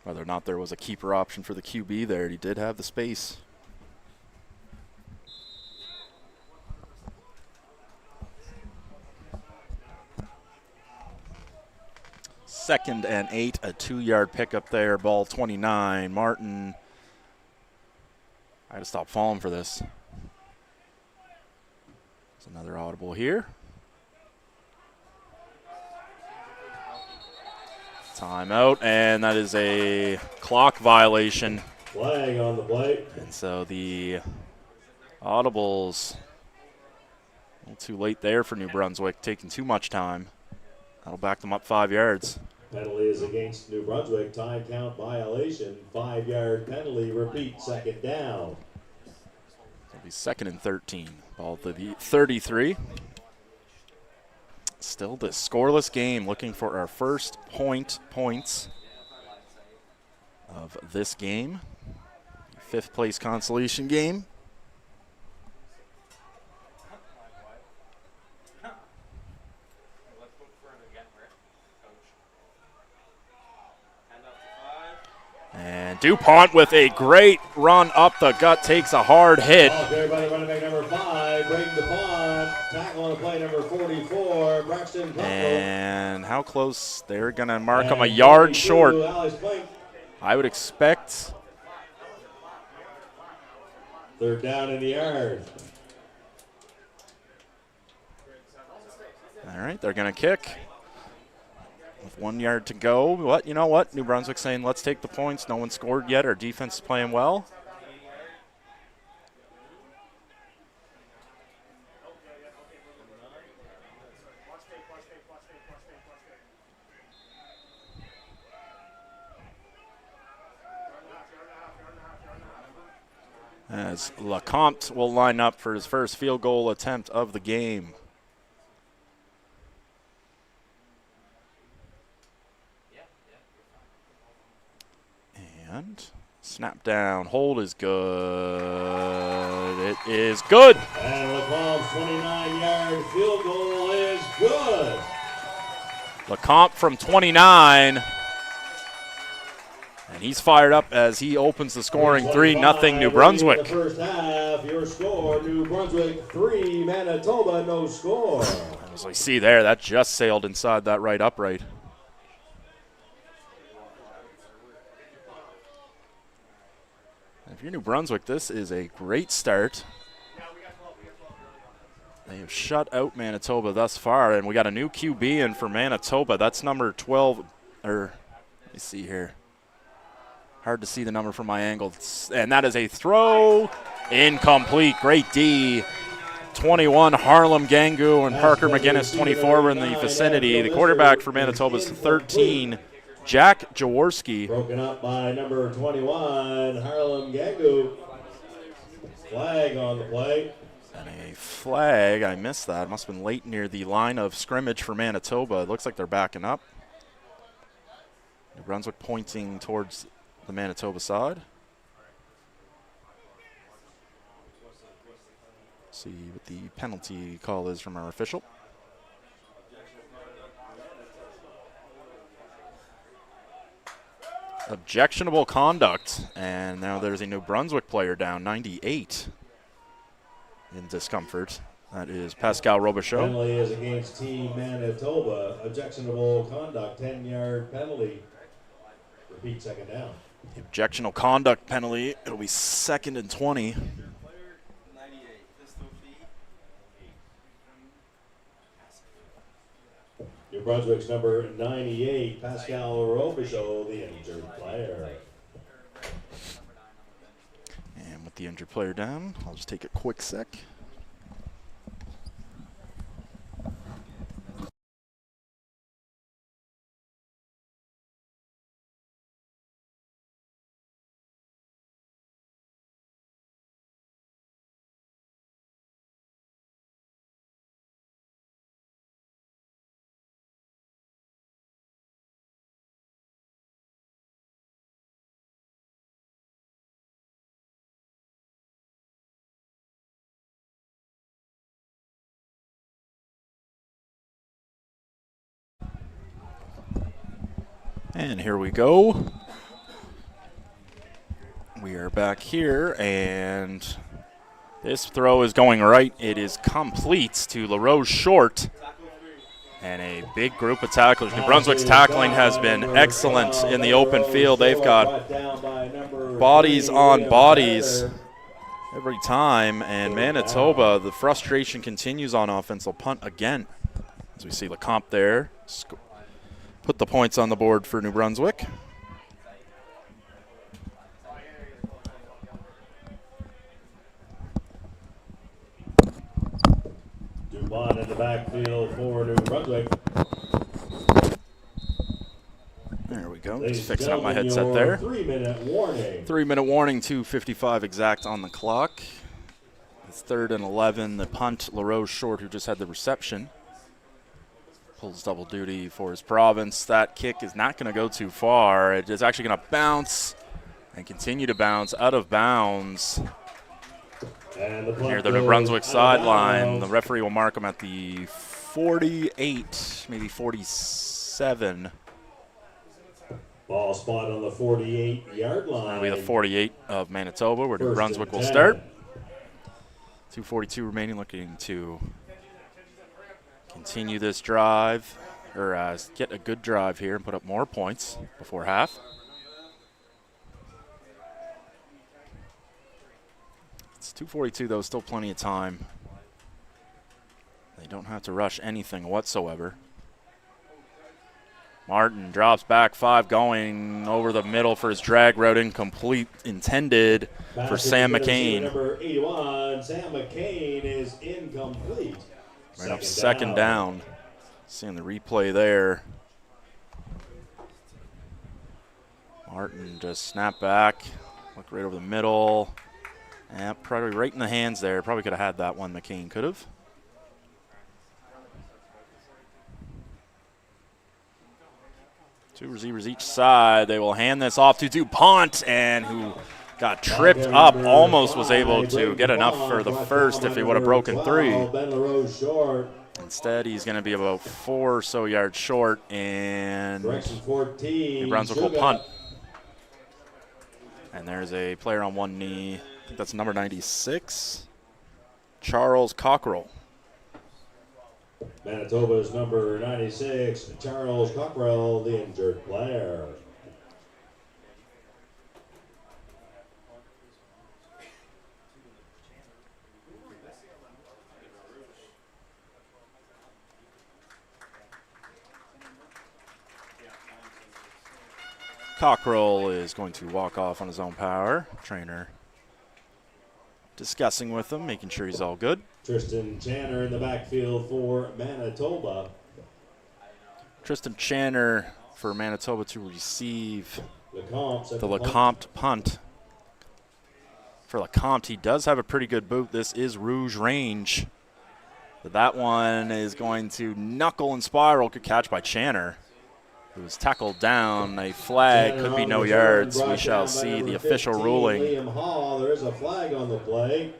Whether or not there was a keeper option for the QB there, he did have the space. Second and 8, a 2-yard pickup there, ball 29. Martin, I had to stop falling for this. There's another audible here. Timeout, and that is a clock violation. Flag on the play. And so the audibles, a little too late there for New Brunswick, taking too much time. That'll back them up 5 yards. Penalty is against New Brunswick. Time count violation. 5-yard penalty. Repeat. Second down. It'll be 2nd and 13. Ball to the 33. Still the scoreless game. Looking for our first points of this game. 5th place consolation game. And DuPont with a great run up the gut, takes a hard hit. Everybody running back number 5, Braden DuPont. Tackle on the play number 44, Braxton Buckle. And how close? They're going to mark him a yard short. I would expect. 3rd down in the yard. All right, they're going to kick. With 1 yard to go. You know what? New Brunswick saying, let's take the points. No one scored yet. Our defense is playing well. As LeCompte will line up for his first field goal attempt of the game. And snap down, hold is good. It is good. And LeCompte's 29-yard field goal is good. LeCompte from 29. And he's fired up as he opens the scoring 3-0 New Brunswick. The first half, your score, New Brunswick 3, Manitoba no score. As we see there, that just sailed inside that right upright. If you're New Brunswick, this is a great start. They have shut out Manitoba thus far, and we got a new QB in for Manitoba. That's number 12, or let me see here. Hard to see the number from my angle. And that is a throw. Incomplete. Great D. 21, Harlem Gangu, and Parker McGinnis, 24, were in the vicinity. The quarterback for Manitoba is 13, Jack Jaworski. Broken up by number 21, Harlem Gangu. Flag on the play. And a flag, I missed that. Must have been late near the line of scrimmage for Manitoba. It looks like they're backing up. New Brunswick pointing towards the Manitoba side. See what the penalty call is from our official. Objectionable conduct, and now there's a New Brunswick player down, 98, in discomfort. That is Pascal Robichaud. Penalty is against Team Manitoba. Objectionable conduct, 10-yard penalty. Repeat, second down. The objectionable conduct penalty, it'll be 2nd and 20. New Brunswick's number 98, Pascal Robichaud, the injured player. And with the injured player down, I'll just take a quick sec. And here we go. We are back here, and this throw is going right. It is complete to LaRose Short. And a big group of tacklers. New Brunswick's tackling has been excellent in the open field. They've got bodies on bodies every time. And Manitoba, the frustration continues on offense. They'll punt again. As we see Lecomte there. Put the points on the board for New Brunswick. Dubon in the backfield for New Brunswick. There we go. Just fixing up my headset there. 3-minute warning. 3-minute warning, 2:55 exact on the clock. It's 3rd and 11. The punt, LaRose Short, who just had the reception. Pulls double duty for his province. That kick is not going to go too far. It is actually going to bounce and continue to bounce out of bounds near the New Brunswick sideline. The referee will mark him at the 48, maybe 47. Ball spot on the 48-yard line. That'll be the 48 of Manitoba, where New Brunswick will start. 2:42 remaining, looking to continue this drive, or get a good drive here and put up more points before half. It's 2:42 though, still plenty of time. They don't have to rush anything whatsoever. Martin drops back 5, going over the middle for his drag route, incomplete, intended for Sam McCain. Number 81, Sam McCain is incomplete. Right up second down. Seeing the replay there. Martin just snapped back, looked right over the middle. Yeah, probably right in the hands there. Probably could have had that one, McCain could have. Two receivers each side. They will hand this off to Dupont, and who got tripped up, almost was able to get enough for the first if he would have broken 3. Instead, he's going to be about 4 or so yards short, and New Brunswick will punt. And there's a player on one knee. I think that's number 96, Charles Cockrell. Manitoba's number 96, Charles Cockrell, the injured player. Cockrell is going to walk off on his own power. Trainer discussing with him, making sure he's all good. Tristan Channer in the backfield for Manitoba. Tristan Channer for Manitoba to receive Lecomte at the punt. Lecomte punt. For Lecomte, he does have a pretty good boot. This is Rouge range. But that one is going to knuckle and spiral. Good catch by Channer, who was tackled down. A flag, could be no yards. We shall see the official ruling. Liam Hall, there is a flag on the play.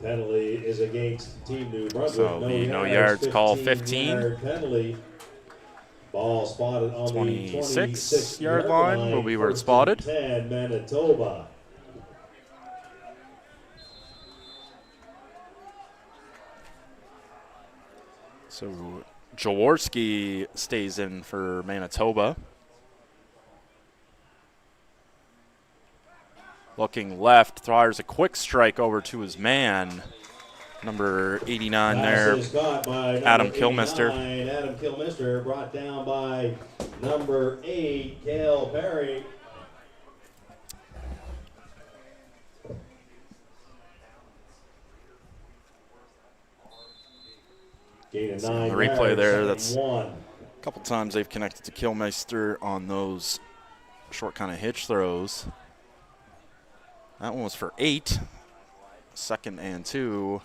Penalty is against Team New Brunswick. So the no yards call 15. Yard penalty. Ball spotted on 26 the yard line will be where it's spotted. 10 Manitoba. So Jaworski stays in for Manitoba. Looking left, fires a quick strike over to his man, number 89 there, Adam Kilmister. Adam Kilmister brought down by number 8, Cale Perry. Gain of 9 The replay yards, there, second that's one. a couple times they've connected to Kilmister on those short kind of hitch throws. That one was for 8, 2nd and 2.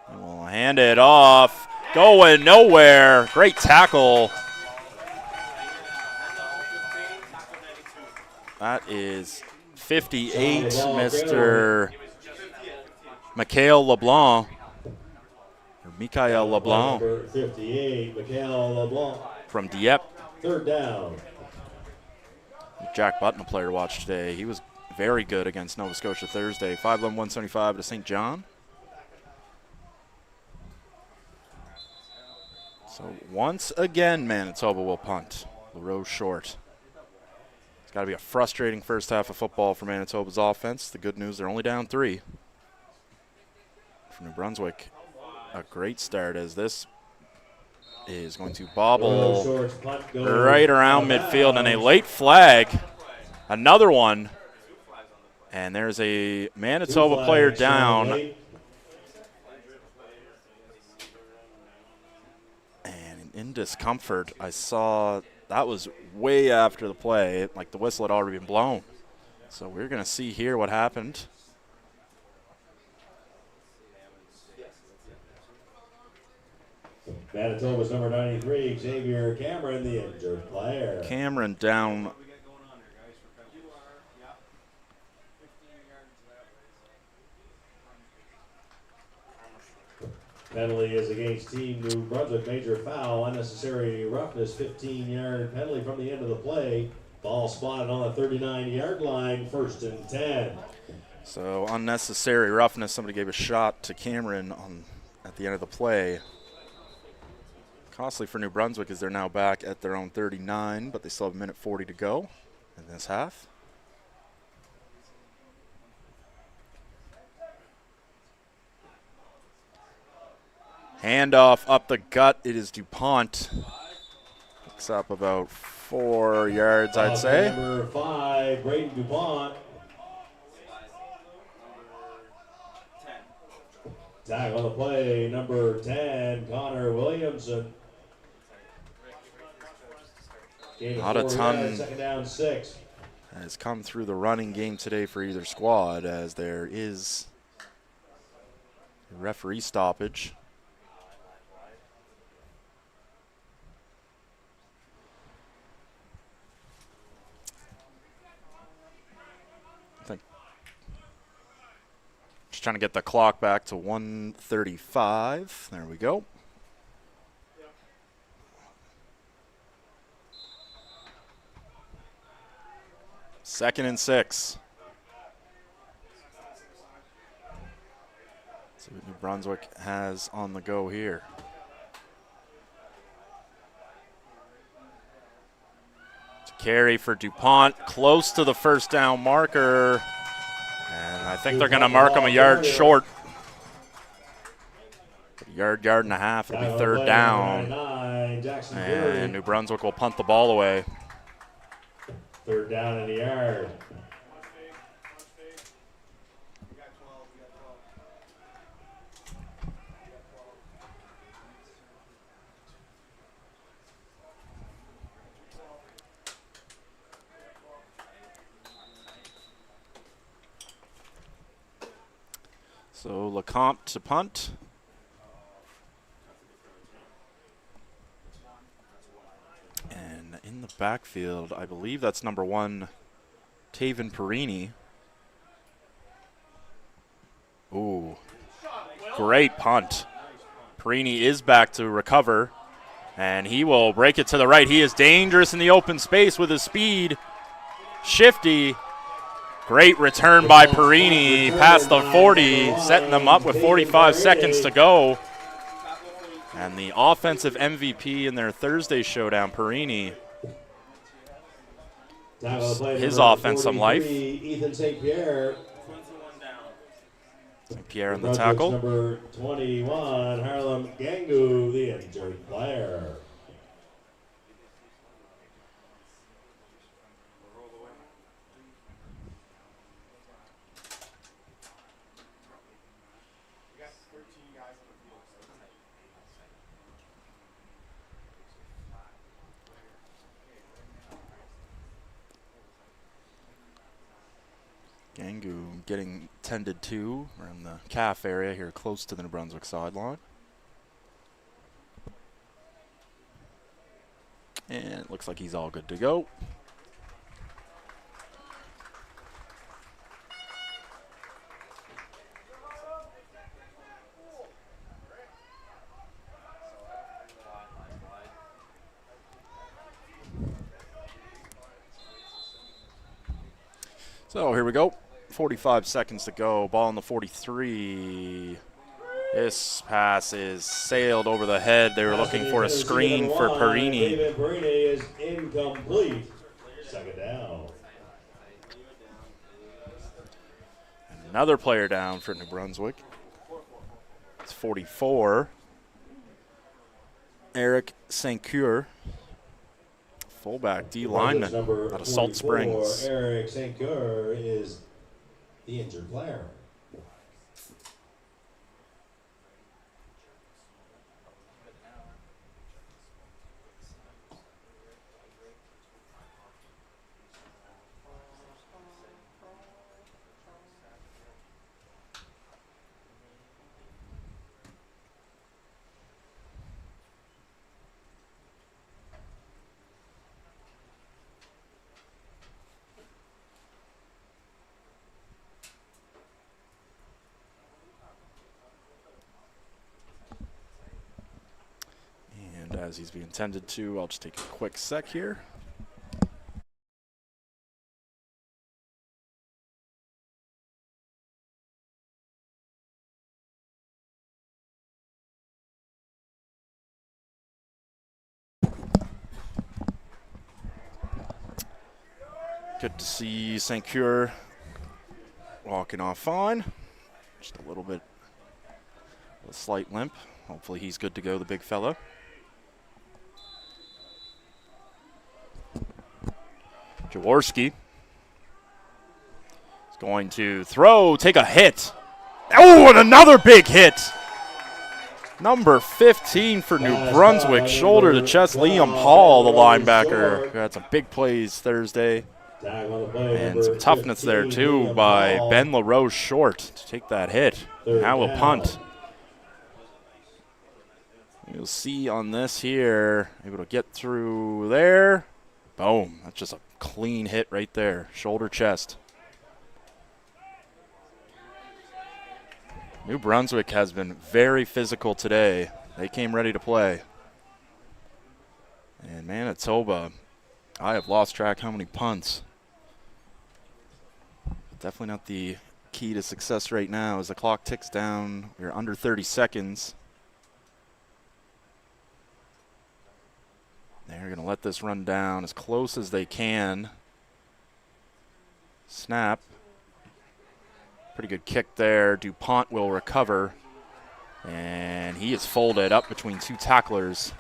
And we'll hand it off, going nowhere. Great tackle. That is 58, Mr. Mikhail LeBlanc. Or Mikhail LeBlanc Number 58, Mikhail LeBlanc. from Dieppe. Third down. Jack Button, a player watched today. He was very good against Nova Scotia Thursday. 5'11", 175 to St. John. So once again, Manitoba will punt. LaRose short. It's got to be a frustrating first half of football for Manitoba's offense. The good news, they're only down 3. For New Brunswick, a great start as this is going to bobble right around midfield, and a late flag, another one, and there's a Manitoba player down, and in discomfort. I saw that was way after the play, like the whistle had already been blown. So we're going to see here what happened. Manitoba's number 93, Xavier Cameron, the injured player. Cameron down. Penalty is against Team New Brunswick. Major foul, unnecessary roughness, 15-yard penalty from the end of the play. Ball spotted on the 39-yard line, 1st and 10. So unnecessary roughness. Somebody gave a shot to Cameron at the end of the play. Costly for New Brunswick as they're now back at their own 39, but they still have a minute 40 to go in this half. Handoff up the gut. It is DuPont. Picks up about 4 yards, I'd say. Number 5, Braden DuPont. Tag on the play, number 10, Connor Williamson. Not a ton 2nd down, 6. has come through the running game today for either squad, as there is a referee stoppage. Just trying to get the clock back to 1:35. There we go. Second and 6. See what New Brunswick has on the go here. Carry for DuPont, close to the first down marker. And I think they're going to mark him a yard short. Yard and a half. It'll be third down. And New Brunswick will punt the ball away. Third down in the yard. So Lecomte to punt. And in the backfield, I believe that's number 1, Taven Perini. Ooh, great punt. Perini is back to recover, and he will break it to the right. He is dangerous in the open space with his speed. Shifty. Great return by Perini past the 40, setting them up with 45 seconds to go. And the offensive MVP in their Thursday showdown, Perini, his offense some life. St. Pierre in the tackle. Number 21, Harlem Gangu, the injured player. Gangu getting tended to around the calf area here close to the New Brunswick sideline. And it looks like he's all good to go. So here we go. 45 seconds to go. Ball on the 43. This pass is sailed over the head. They were looking for a screen for Perini. Perini is incomplete. Second down. Another player down for New Brunswick. It's 44. Eric St. Cure. Fullback D lineman out of Salt Springs. Eric St. Cure is the injured player. As he's being tended to, I'll just take a quick sec here. Good to see St. Cure walking off fine. Just a little bit of a slight limp. Hopefully he's good to go, the big fella. Jaworski is going to throw, take a hit. Oh, and another big hit. Number 15 for New Brunswick, shoulder to chest, Liam Hall, the linebacker, who had some big plays Thursday. And some toughness there, too, by Ben LaRose Short to take that hit. Now we'll punt. You'll see on this here, able to get through there. Boom. That's just a clean hit right there. Shoulder, chest. New Brunswick has been very physical today. They came ready to play. And Manitoba, I have lost track how many punts. Definitely not the key to success right now as the clock ticks down. We're under 30 seconds. They're going to let this run down as close as they can. Snap. Pretty good kick there. DuPont will recover. And he is folded up between two tacklers.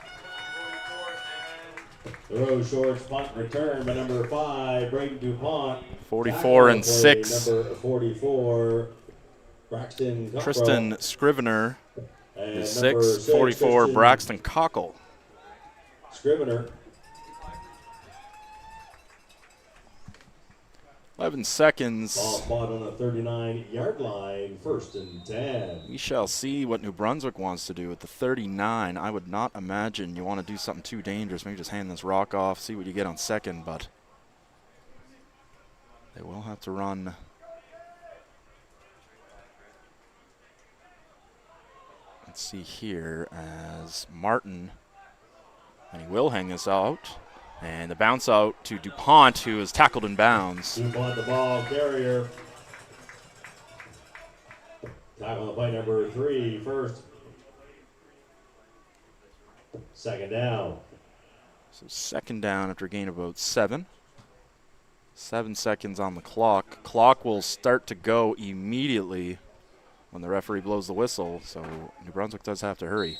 Throw short, punt return by number 5, Braden DuPont. 44 and 6. Number 44, Braxton Cockrell. Tristan Scrivener And is number 6. 44, Tristan Braxton Cockle. Scrivener. 11 Ball seconds. spot on the 39-yard line, 1st and 10. We shall see what New Brunswick wants to do with the 39. I would not imagine you want to do something too dangerous. Maybe just hand this rock off, see what you get on second, but they will have to run. Let's see here as Martin, and he will hang this out. And the bounce out to DuPont, who is tackled in bounds. DuPont, the ball carrier. Tackle by number 3, 1st. 2nd down. So 2nd down after a gain of about 7. 7 seconds on the clock. Clock will start to go immediately when the referee blows the whistle, so New Brunswick does have to hurry.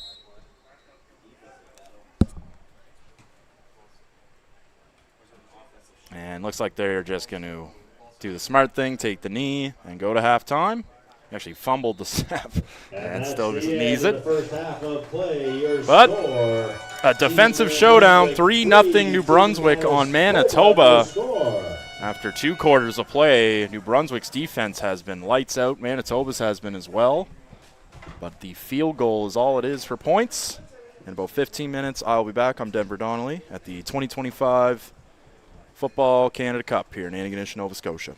And looks like they're just going to do the smart thing, take the knee, and go to halftime. Actually fumbled the snap and still just knees it. But a defensive showdown, 3-0 New Brunswick on Manitoba. After 2 quarters of play, New Brunswick's defense has been lights out. Manitoba's has been as well. But the field goal is all it is for points. In about 15 minutes, I'll be back. I'm Denver Donnelly at the 2025 Football Canada Cup here in Antigonish, Nova Scotia.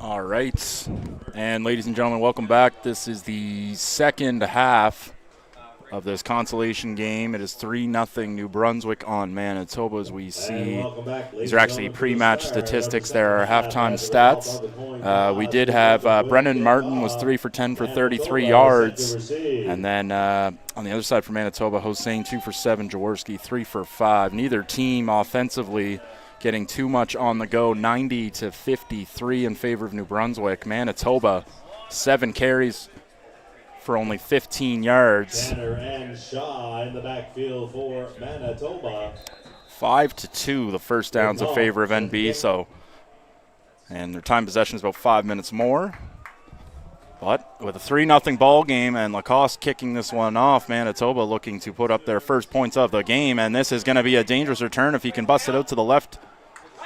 All right. And ladies and gentlemen, welcome back. This is the second half of this consolation game. It is 3-0 New Brunswick on Manitoba, as we see. These are actually pre-match statistics. There are halftime stats. We did have Brennan Martin was 3 for 10 for 33 yards. And then on the other side for Manitoba, Hossein 2 for 7, Jaworski 3 for 5. Neither team offensively getting too much on the go. 90-53 in favor of New Brunswick. Manitoba, 7 carries for only 15 yards. Tanner and Shaw in the backfield for Manitoba. 5-2 the first downs in favor of NB. So, and their time possession is about 5 minutes more. But with a 3-0 ball game and Lacoste kicking this one off, Manitoba looking to put up their first points of the game. And this is going to be a dangerous return if he can bust it out to the left.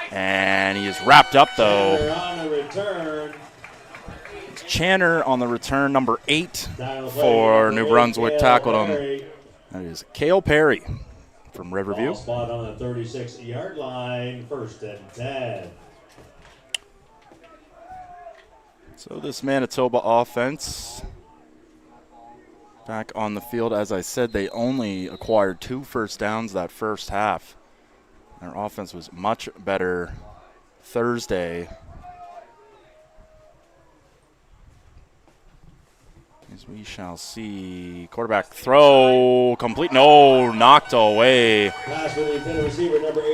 And he is wrapped up, though. Channer on the return, number 8 for New Brunswick, tackled him. That is Cale Perry from Riverview. Spot on the 36-yard line, 1st and 10. So this Manitoba offense back on the field. As I said, they only acquired 2 first downs that first half. Their offense was much better Thursday. As we shall see. Quarterback throw, complete, no, knocked away.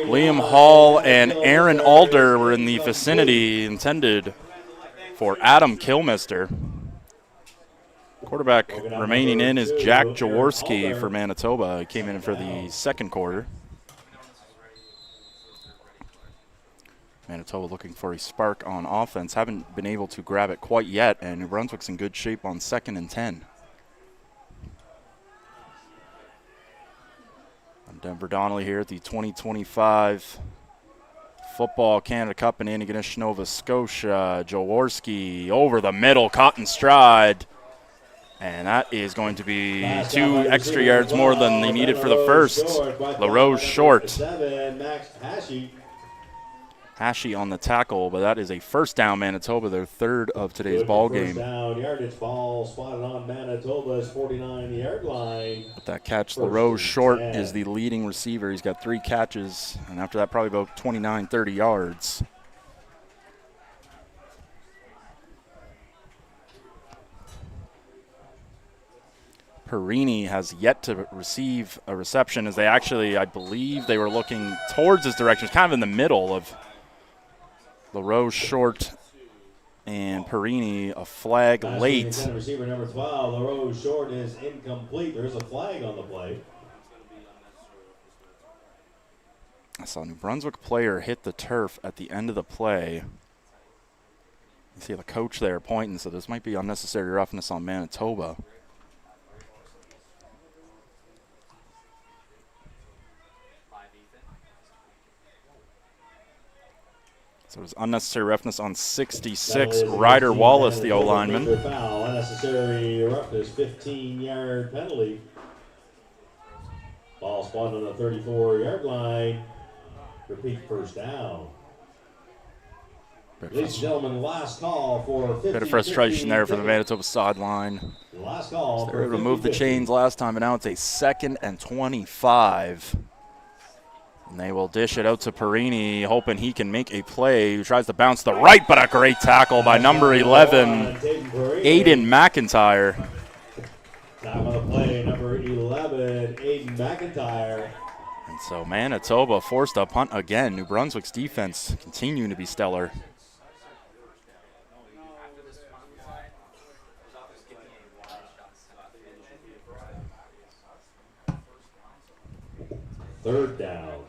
Liam Hall and Aaron Alder were in the vicinity, intended for Adam Kilmister. Quarterback remaining in is Jack Jaworski for Manitoba. He came in for the second quarter. Manitoba looking for a spark on offense. Haven't been able to grab it quite yet, and New Brunswick's in good shape on 2nd and 10. I'm Denver Donnelly here at the 2025 Football Canada Cup in Antigonish, Nova Scotia. Jaworski over the middle, caught in stride. And that is going to be 2 extra yards more than they needed for the first. LaRose short. Hashi on the tackle, but that is a first down Manitoba, their 3rd of today's ball game. Down yardage, ball spotted on Manitoba's 49-yard line. With that catch, LaRose short is the leading receiver. He's got 3 catches, and after that, probably about 29, 30 yards. Perini has yet to receive a reception, as they actually, I believe, they were looking towards his direction. It's kind of in the middle of LaRose short and Perini, a flag late. Receiver number 12, LaRose short is incomplete. There's a flag on the play. I saw a New Brunswick player hit the turf at the end of the play. You see the coach there pointing, so this might be unnecessary roughness on Manitoba. So it was unnecessary roughness on 66, Ryder Wallace, the O-lineman. Foul, unnecessary roughness, 15-yard penalty. Ball spotted on the 34-yard line. Repeat first down. Ladies and gentlemen, last call for 50. Bit of frustration there for the Manitoba sideline. Last call. They were able to move the chains last time, but now it's a 2nd and 25. And they will dish it out to Perini, hoping he can make a play. He tries to bounce to the right, but a great tackle by number 11, Aiden McIntyre. Time on the play, number 11, Aiden McIntyre. And so Manitoba forced a punt again. New Brunswick's defense continuing to be stellar. Third down.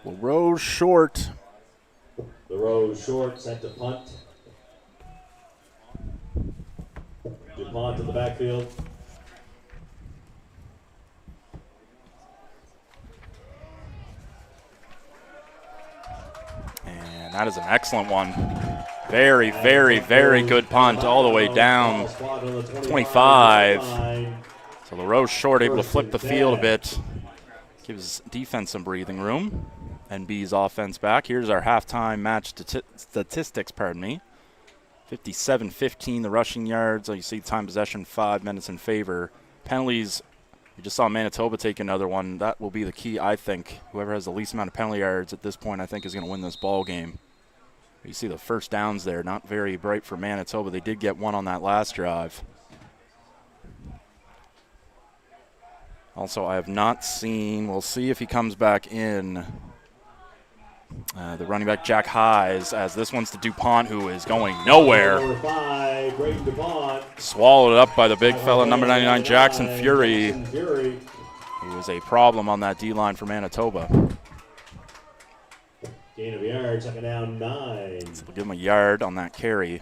LaRose short. LaRose short, set to punt. DuPont to the backfield. And that is an excellent one. Very, very, very good punt all the way down 25. So LaRose short, able to flip the field a bit. Gives defense some breathing room. NB's offense back. Here's our halftime match statistics, pardon me. 57-15 the rushing yards. You see time possession, 5 minutes in favor. Penalties, you just saw Manitoba take another one. That will be the key, I think. Whoever has the least amount of penalty yards at this point, I think, is going to win this ball game. You see the first downs there, not very bright for Manitoba. They did get one on that last drive. Also, I have not seen, we'll see if he comes back in, the running back Jack Hayes, as this one's to DuPont, who is going nowhere. Number 5, Braden DuPont. Swallowed up by the big fella, number 99, Jackson Fury, who is a problem on that D-line for Manitoba. Gain of yards, second down, 9. So we'll give him a yard on that carry.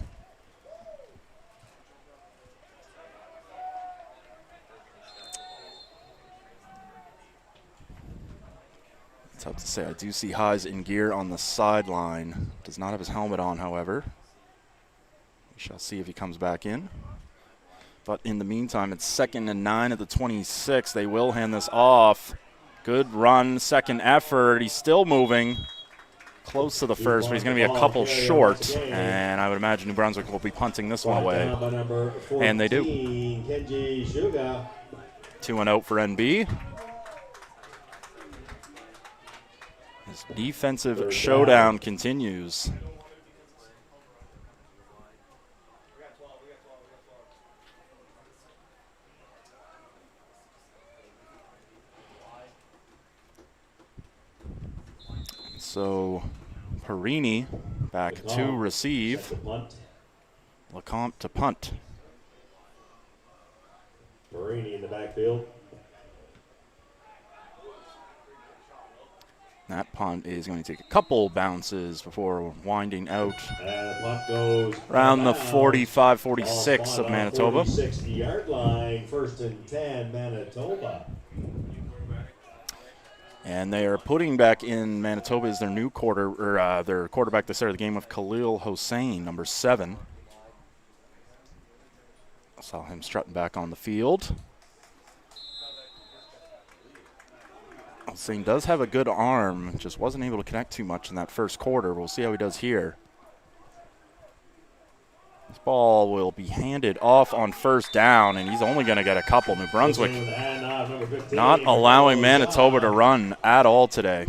It's tough to say. I do see Hayes in gear on the sideline. Does not have his helmet on, however. We shall see if he comes back in. But in the meantime, it's 2nd and 9 at the 26. They will hand this off. Good run, second effort. He's still moving. Close to the first, but he's going to be a couple short. And I would imagine New Brunswick will be punting this one away. And they do. 2 and out for NB. This defensive showdown continues. So Perini back to receive. LeCompte to punt. Perini in the backfield. That punt is going to take a couple bounces before winding out And the punt goes around the 45-46 of Manitoba. 60-yard line, 1st and 10, Manitoba. And they are putting back in Manitoba as their new their quarterback they started the game with, Khalil Hossein, number 7. Saw him strutting back on the field. Hossein does have a good arm, just wasn't able to connect too much in that first quarter. We'll see how he does here. This ball will be handed off on first down, and he's only going to get a couple. New Brunswick not allowing Manitoba to run at all today.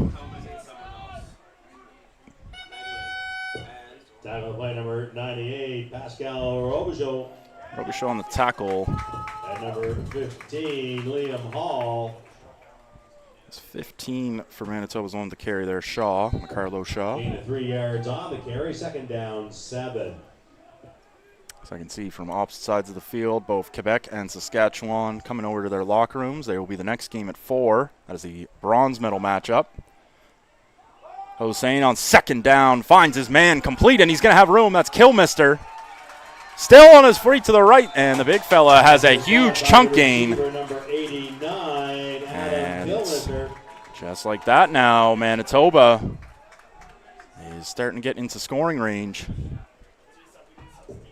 Tackle play number 98, Pascal Robichaud. Robichaud on the tackle. And number 15, Liam Hall. It's 15 for Manitoba's on the carry there. Shaw, McCarlo Shaw. Gain of 3 yards on the carry, 2nd down, 7. So I can see from opposite sides of the field, both Quebec and Saskatchewan coming over to their locker rooms. They will be the next game at 4. That is the bronze medal matchup. Hossein on 2nd down finds his man complete, and he's going to have room. That's Kilmister. Still on his feet to the right, and the big fella has a huge chunk gain. Number 89, And Kilmister. just like that now, Manitoba is starting to get into scoring range.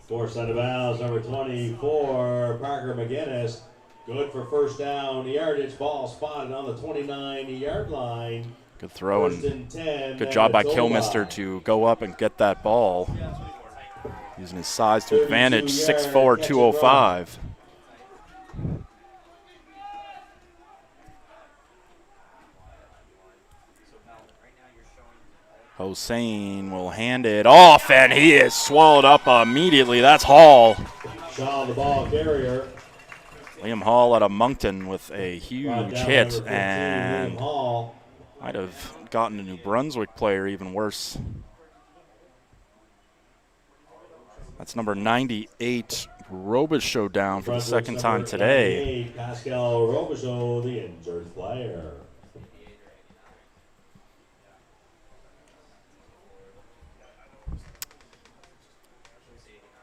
Forced out of bounds, number 24, Parker McGinnis. Good for 1st down yardage. Ball spotted on the 29-yard line. Good throw, 1st and 10, good job by Manitoba. Kilmister to go up and get that ball. Using his size to advantage, 6'4", 205. Hossein will hand it off, and he is swallowed up immediately. That's Hall. Shaw, the ball carrier. Liam Hall out of Moncton with a huge Down hit, number 15, and Liam Hall. might have gotten a New Brunswick player even worse. That's number 98, Robichaud, down for the second time today. Pascal Robichaud, the injured player.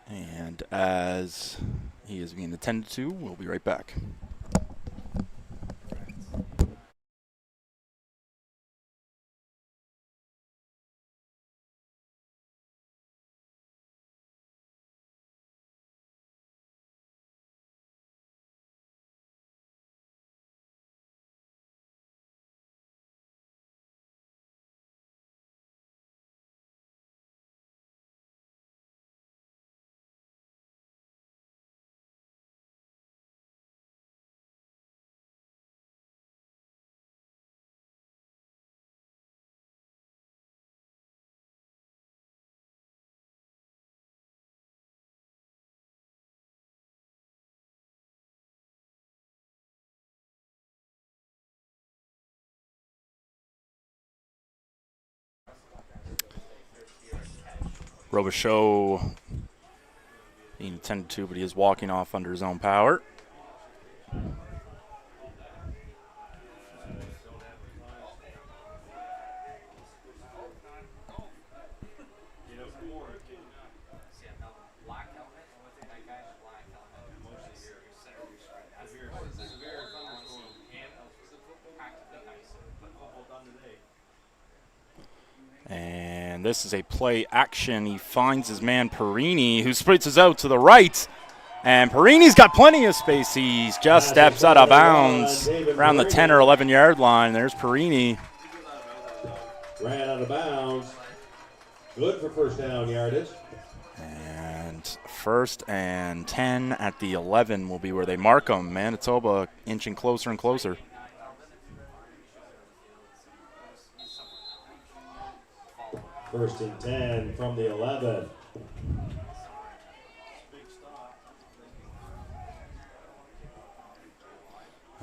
And as he is being attended to, we'll be right back. Robichaud being attended to, but he is walking off under his own power. And this is a play action. He finds his man Perini, who spritzes out to the right. And Perini's got plenty of space. He just steps out of bounds around the 10 or 11 yard line. There's Perini. Ran out of bounds. Good for first down yardage. And first and 10 at the 11 will be where they mark him. Manitoba inching closer and closer. First and 10 from the 11.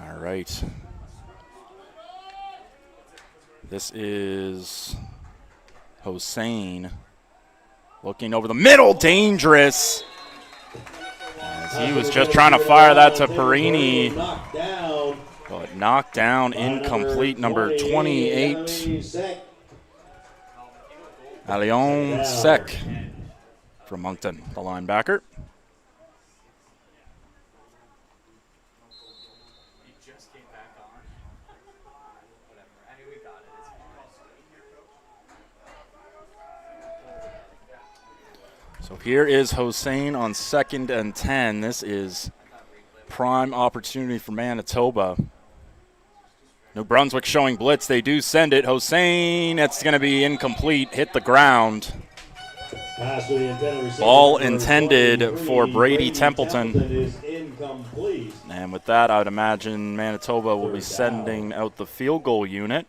All right. This is Hossein looking over the middle, dangerous. As he was just trying to fire that to Perini, but knocked down, incomplete, number 28. Alion Sec from Moncton, the linebacker. So here is Hossein on 2nd and 10. This is prime opportunity for Manitoba. New Brunswick showing blitz. They do send it. Hossein, it's going to be incomplete. Hit the ground. Ball intended for Brady Templeton. And with that, I would imagine Manitoba will be sending out the field goal unit.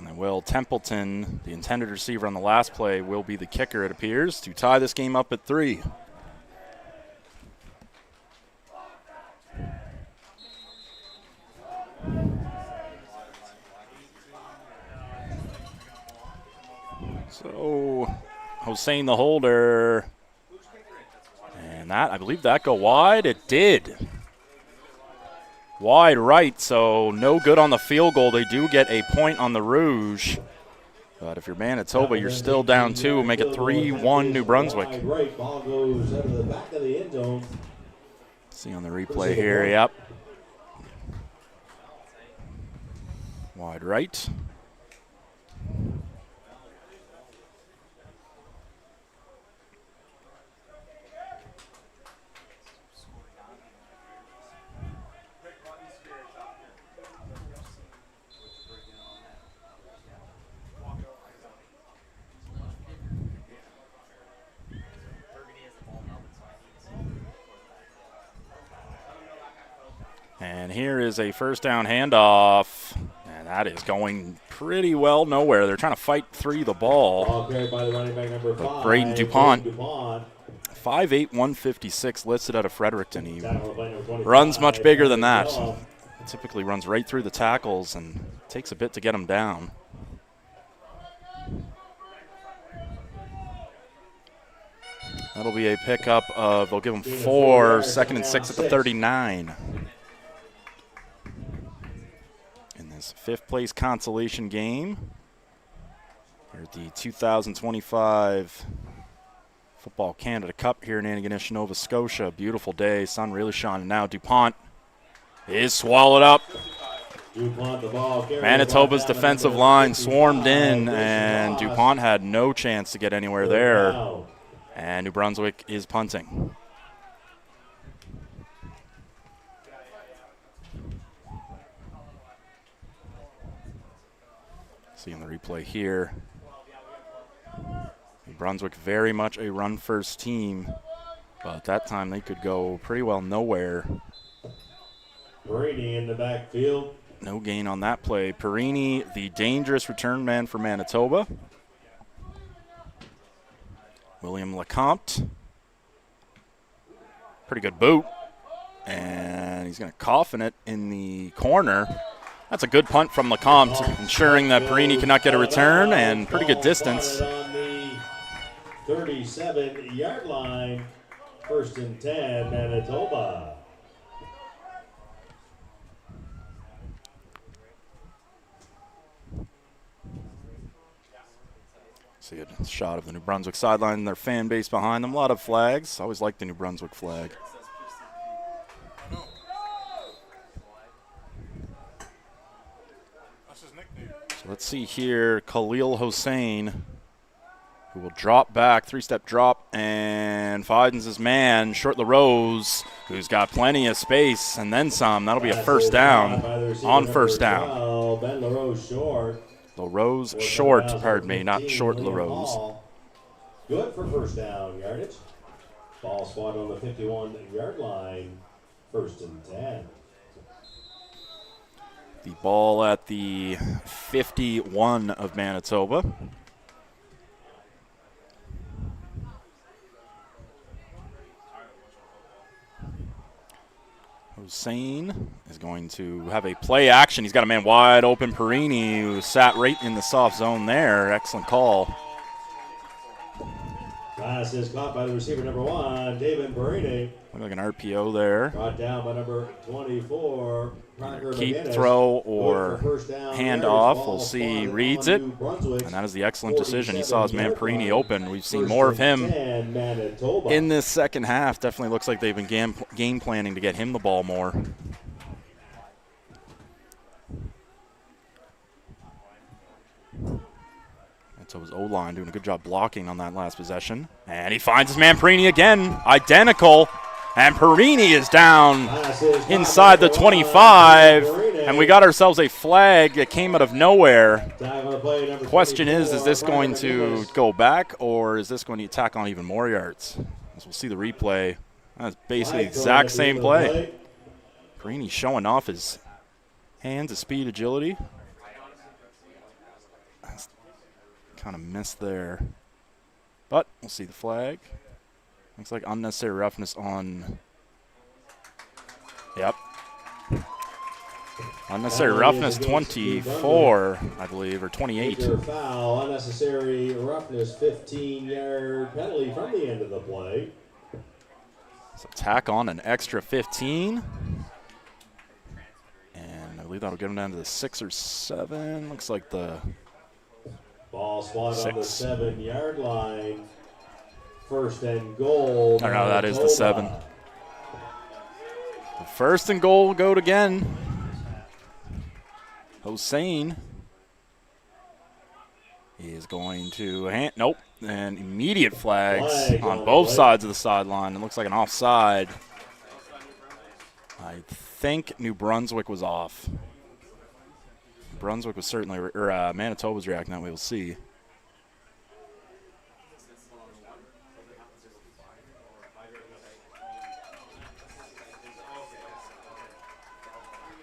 And Will Templeton, the intended receiver on the last play, will be the kicker, it appears, to tie this game up at 3. So, Hossein the holder. And that, I believe that go wide. It did. Wide right, so no good on the field goal. They do get a point on the Rouge. But if you're Manitoba, you're still down 2. Make it 3-1 New Brunswick. See on the replay here, yep. Wide right. And here is a first down handoff. And that is going pretty well nowhere. They're trying to fight through the ball. But Braden DuPont, 5'8", 156, listed out of Fredericton. He runs much bigger than that. Typically runs right through the tackles and takes a bit to get him down. That'll be a pickup of, they'll give him 4, 2nd and 6 at the 39. In this 5th place consolation game here at the 2025 Football Canada Cup here in Antigonish, Nova Scotia. Beautiful day, sun really shining now. DuPont is swallowed up. Manitoba's defensive line swarmed in, and DuPont had no chance to get anywhere there. And New Brunswick is punting. See on the replay here. New Brunswick very much a run-first team, but at that time they could go pretty well nowhere. Perini in the backfield. No gain on that play. Perini, the dangerous return man for Manitoba. William Lecomte. Pretty good boot. And he's going to coffin it in the corner. That's a good punt from Lecomte, ensuring that Perini cannot get a return, and pretty good distance. On the 37-yard line, 1st and 10, Manitoba. See a shot of the New Brunswick sideline, their fan base behind them. A lot of flags. Always like the New Brunswick flag. So let's see here. Khalil Hossein, who will drop back, 3-step drop, and finds his man, Short LaRose, who's got plenty of space and then some. That'll be a first down on first down. Ben LaRose short. LaRose short, pardon me, not Short LaRose. Good for first down yardage. Ball spot on the 51-yard line, 1st and 10. The ball at the 51 of Manitoba. Hossein is going to have a play action. He's got a man wide open, Perini, who sat right in the soft zone there. Excellent call. Pass is caught by the receiver number 1, David Perini. Look like an RPO there. Brought down by number 24. Keep, throw, or hand off. We'll see. Reads it. And that is the excellent decision. He saw his man Perini open. We've seen more of him in this second half. Definitely looks like they've been game planning to get him the ball more. So his O-line doing a good job blocking on that last possession. And he finds his man Perini again. Identical. And Perini is down inside the 25. And we got ourselves a flag that came out of nowhere. Question is this going to go back, or is this going to tack on even more yards? As we'll see the replay. That's basically the exact same play. Perini showing off his hands, his speed, agility. Kind of missed there, but we'll see the flag. Looks like unnecessary roughness on. Yep. Unnecessary roughness 24, I believe, or 28. Foul, unnecessary roughness, 15-yard penalty from the end of the play. So tack on an extra 15. And I believe that'll get him down to the 6 or 7. Looks like the ball spot on the 7-yard line. 1st and goal. Oh, no, that is the 7. The 1st and goal will go again. Hossein is going to nope, and immediate flags on both sides of the sideline. It looks like an offside. I think New Brunswick was off. Brunswick was certainly, or Manitoba was reacting that way. We'll see.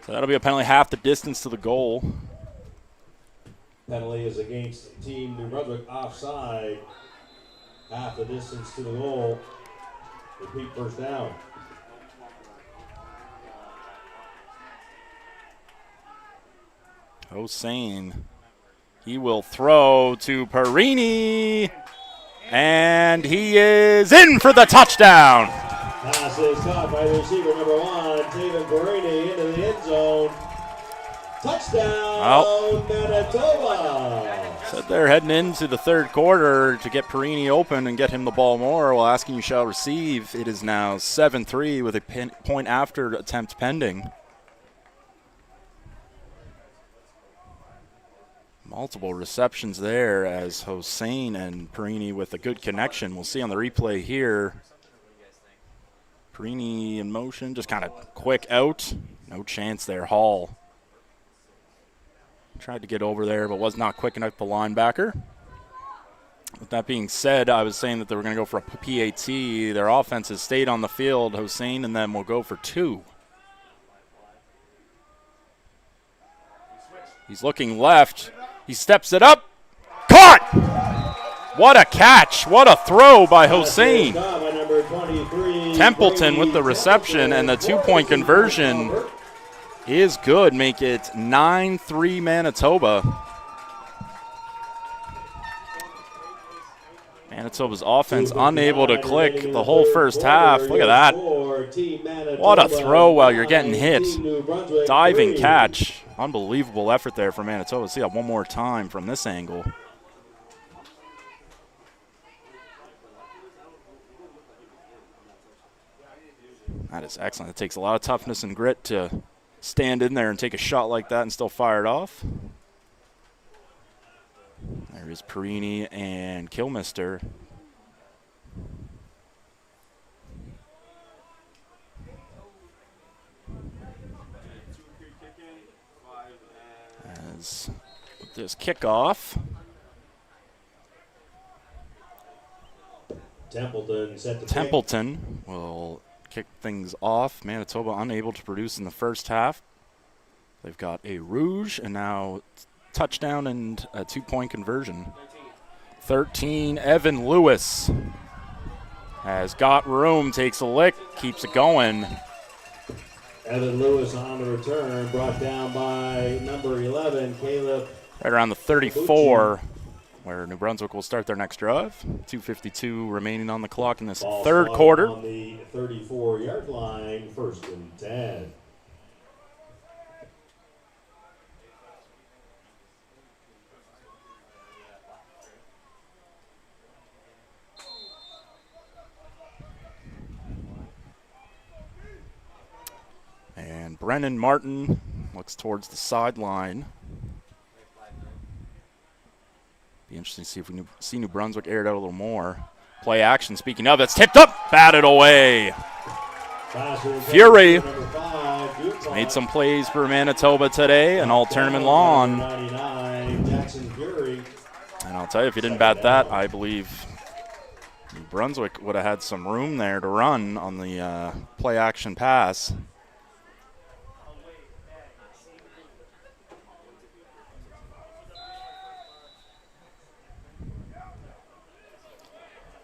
So that'll be a penalty half the distance to the goal. Penalty is against Team New Brunswick, offside. Half the distance to the goal. Repeat, first down. Hossein, he will throw to Perini, and he is in for the touchdown. Pass is caught by the receiver number 1, David Perini, into the end zone. Touchdown, Manitoba. Said they're heading into the third quarter to get Perini open and get him the ball more. Well, asking you shall receive. It is now 7-3 with a point after attempt pending. Multiple receptions there as Hossein and Perini with a good connection. We'll see on the replay here. Perini in motion, just kind of quick out. No chance there, Hall. Tried to get over there, but was not quick enough, the linebacker. With that being said, I was saying that they were going to go for a PAT. Their offense has stayed on the field. Hossein and them will go for 2. He's looking left. He steps it up. Caught! What a catch. What a throw by Hossein. By number 23, Templeton with the reception, and the 2-point conversion is good. Make it 9-3 Manitoba. Manitoba's offense unable to click the whole first half. Look at that. What a throw while you're getting hit. Diving catch. Unbelievable effort there for Manitoba. See that one more time from this angle. That is excellent. It takes a lot of toughness and grit to stand in there and take a shot like that and still fire it off. There is Perini and Kilmister. As with this kickoff. Templeton will kick things off. Manitoba unable to produce in the first half. They've got a rouge and now touchdown and a 2-point conversion. 13, Evan Lewis has got room, takes a lick, keeps it going. Evan Lewis on the return, brought down by number 11, Caleb. Right around the 34, where New Brunswick will start their next drive. 2:52 remaining on the clock in this third quarter. On the 34-yard line, 1st and 10. And Brennan Martin looks towards the sideline. Be interesting to see if we see New Brunswick air it out a little more. Play action, speaking of, it's tipped up, batted away. Fury made some plays for Manitoba today, and all tournament long. And I'll tell you, if you didn't bat that, I believe New Brunswick would have had some room there to run on the play action pass.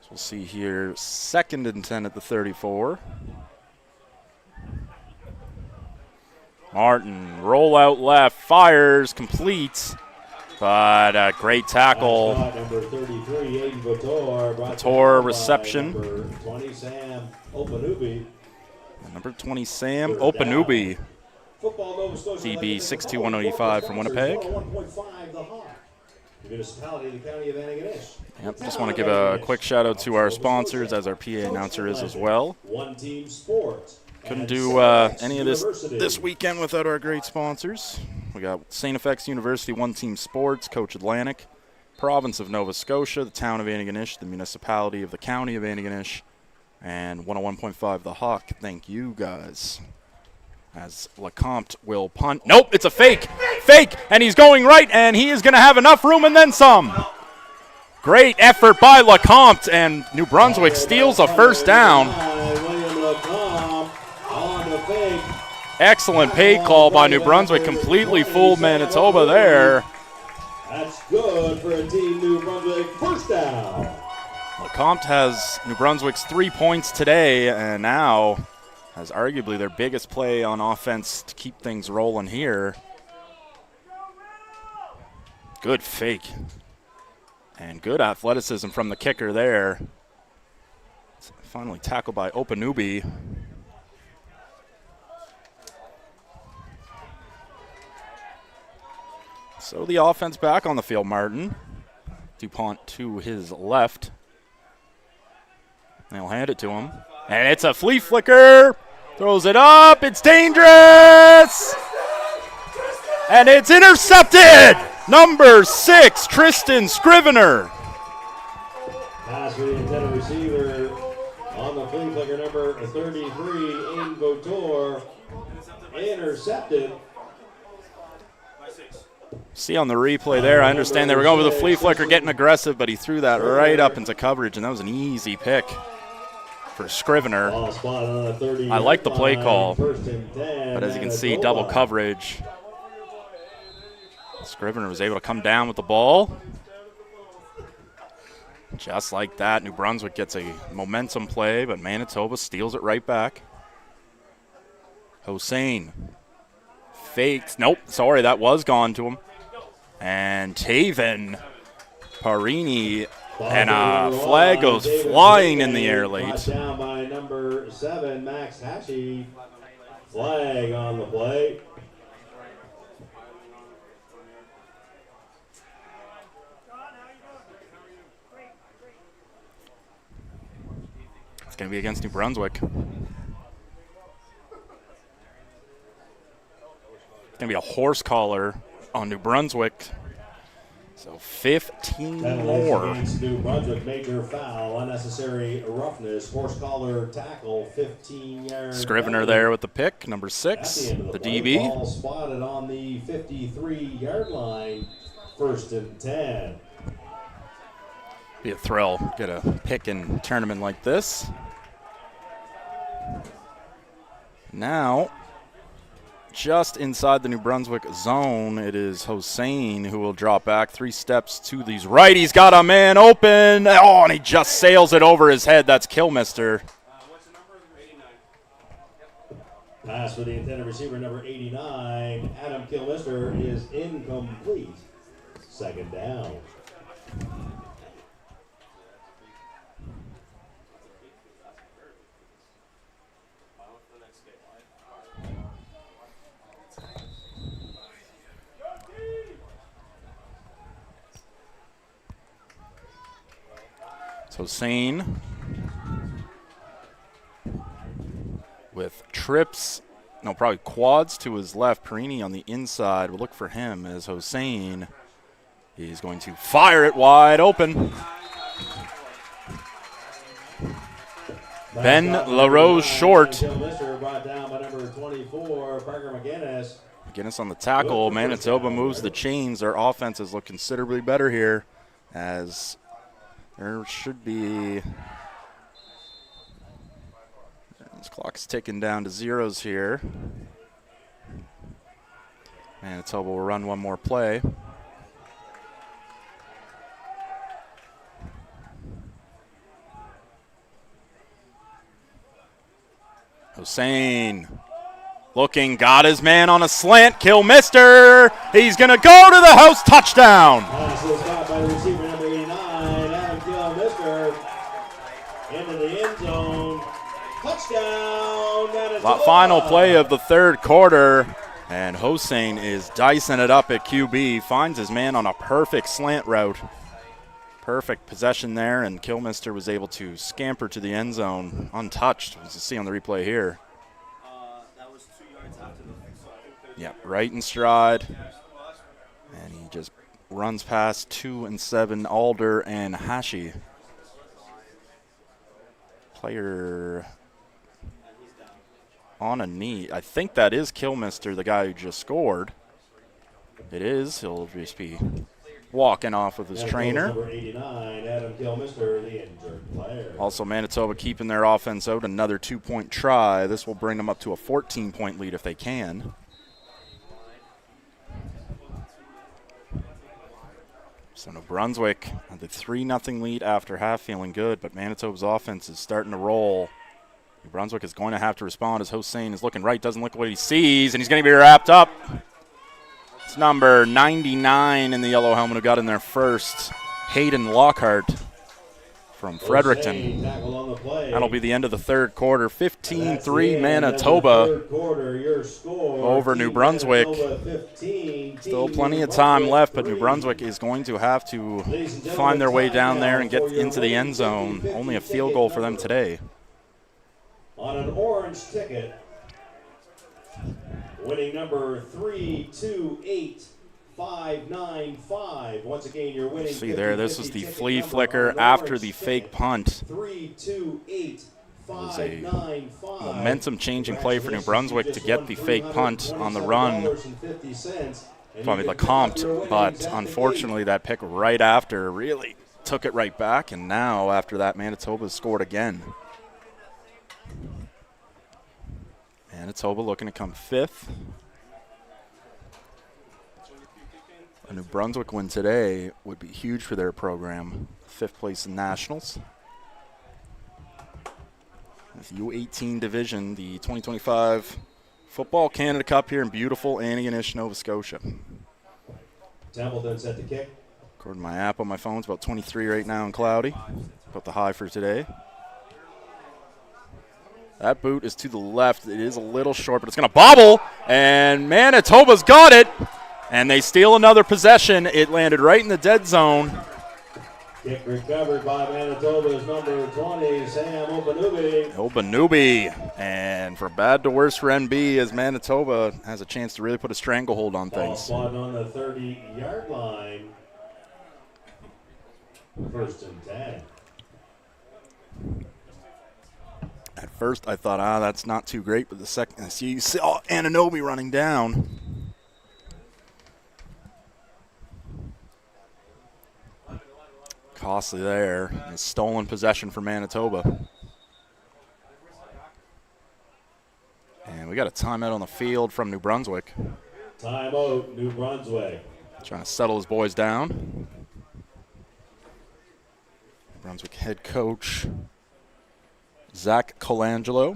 We'll see here, 2nd and 10 at the 34. Martin, roll out left, fires, completes, but a great tackle. Number 33, Vitor reception. Number 20, Sam Opanubi. Number 20, Sam Opanubi. DB 6'2", 185 from Winnipeg. Municipality of the County of Antigonish. Yep, just want to give a quick shout out to our sponsors, as our PA announcer is as well. One Team Sports. Couldn't do any of this weekend without our great sponsors. We got St. FX University, One Team Sports, Coach Atlantic, Province of Nova Scotia, the Town of Antigonish, the Municipality of the County of Antigonish, and 101.5 The Hawk. Thank you, guys. As Lecomte will punt. Nope, it's a fake. Fake, and he's going right, and he is going to have enough room and then some. Great effort by Lecomte, and New Brunswick steals a first down. Excellent pay call by New Brunswick. Completely fooled Manitoba there. That's good for a Team New Brunswick first down. Lecomte has New Brunswick's 3 points today, and now has arguably their biggest play on offense to keep things rolling here. Good fake. And good athleticism from the kicker there. It's finally tackled by Opanubi. So the offense back on the field, Martin. DuPont to his left. They'll hand it to him. And it's a flea flicker. Throws it up. It's dangerous. And it's intercepted. Number 6, Tristan Scrivener. Pass for the intended receiver on the flea flicker, number 33, in Vitor. Intercepted. See on the replay there, I understand they were going with the flea flicker, getting aggressive, but he threw that right up into coverage, and that was an easy pick for Scrivener. I like the play call, but as you can see, double coverage. Scrivener was able to come down with the ball. Just like that, New Brunswick gets a momentum play, but Manitoba steals it right back. Hossein fakes. Nope, sorry, that was gone to him. And Taven Parini, and a flag goes flying in the air late. Down by number 7, Max Hashi. Flag on the play. It's going to be against New Brunswick. It's going to be a horse collar on New Brunswick. So 15 more. Against New Brunswick, major foul, unnecessary roughness, horse collar tackle, 15-yard. Scrivener there with the pick, number 6, the DB. Ball spotted on the 53-yard line, 1st and 10. Be a thrill, get a pick in a tournament like this. Now, just inside the New Brunswick zone, it is Hossein who will drop back 3 steps to his right. He's got a man open. Oh, and he just sails it over his head. That's Kilmister. Pass for the intended receiver, number 89. Adam Kilmister is incomplete. 2nd down. Hossein with trips, no, probably quads to his left. Perini on the inside. We'll look for him as Hossein. He's going to fire it wide open. Ben LaRose short. Brought down by number 24, Parker McGinnis. McGinnis on the tackle. Manitoba moves the chains. Their offenses look considerably better here as there should be, this clock's ticking down to zeros here. Manitoba will run one more play. Hossein looking, got his man on a slant. Kilmister, he's going to go to the house, touchdown. Pass is caught by the receiver, number 89, Adam Kilmister. Into the end zone. Touchdown, Manitoba. Final play of the 3rd quarter, and Hossein is dicing it up at QB. Finds his man on a perfect slant route. Perfect possession there, and Kilmister was able to scamper to the end zone untouched, as you see on the replay here. That was 2 yards after the so I think Yeah, right in stride. And he just runs past 2 and 7, Alder and Hashi. Player on a knee. I think that is Kilmister, the guy who just scored. It is. He'll just be walking off with his trainer. Number 89, Adam Kilmister, the injured player. Also, Manitoba keeping their offense out. Another 2-point try. This will bring them up to a 14-point lead if they can. So New Brunswick had the 3-0 lead after half, feeling good, but Manitoba's offense is starting to roll. New Brunswick is going to have to respond as Hossein is looking right, doesn't look what he sees, and he's going to be wrapped up. It's number 99 in the yellow helmet who got in there first, Hayden Lockhart from Fredericton. That'll be the end of the 3rd quarter. 15-3 Manitoba over New Brunswick. Still plenty of time left, but New Brunswick is going to have to find their way down there and get into the end zone. Only a field goal for them today. On an orange ticket, winning number 328595. Once again, you're winning. See there, this was the flea flicker after the fake punt. 328595. It was a momentum-changing play for New Brunswick to get the fake punt on the run. Probably the comped, but unfortunately that pick right after really took it right back, and now after that Manitoba scored again. Manitoba looking to come 5th. A New Brunswick win today would be huge for their program. 5th place in nationals. The U18 division, the 2025 Football Canada Cup here in beautiful Antigonish, Nova Scotia. Templeton set to kick. According to my app on my phone, it's about 23 right now and cloudy. About the high for today. That boot is to the left. It is a little short, but it's going to bobble. And Manitoba's got it. And they steal another possession. It landed right in the dead zone. Kick recovered by Manitoba's number 20, Sam Obanubi. Obanubi. And for bad to worse for NB, as Manitoba has a chance to really put a stranglehold on Ball things. spotted on the 30-yard line. 1st and 10. At first, I thought, that's not too great. But the second, I see Ananobi running down. Costly there. And stolen possession for Manitoba. And we got a timeout on the field from New Brunswick. Timeout, New Brunswick. Trying to settle his boys down. New Brunswick head coach Zach Colangelo.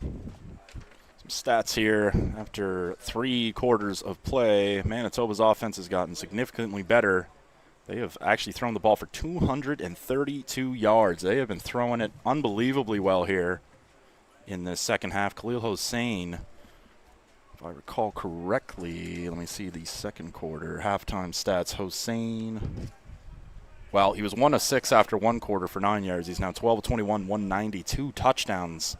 Some stats here. After 3 quarters of play, Manitoba's offense has gotten significantly better. They have actually thrown the ball for 232 yards. They have been throwing it unbelievably well here in the second half. Khalil Hossein, if I recall correctly, let me see the second quarter halftime stats. Hossein, well, he was 1 of 6 after 1 quarter for 9 yards. He's now 12 of 21, 192 touchdowns.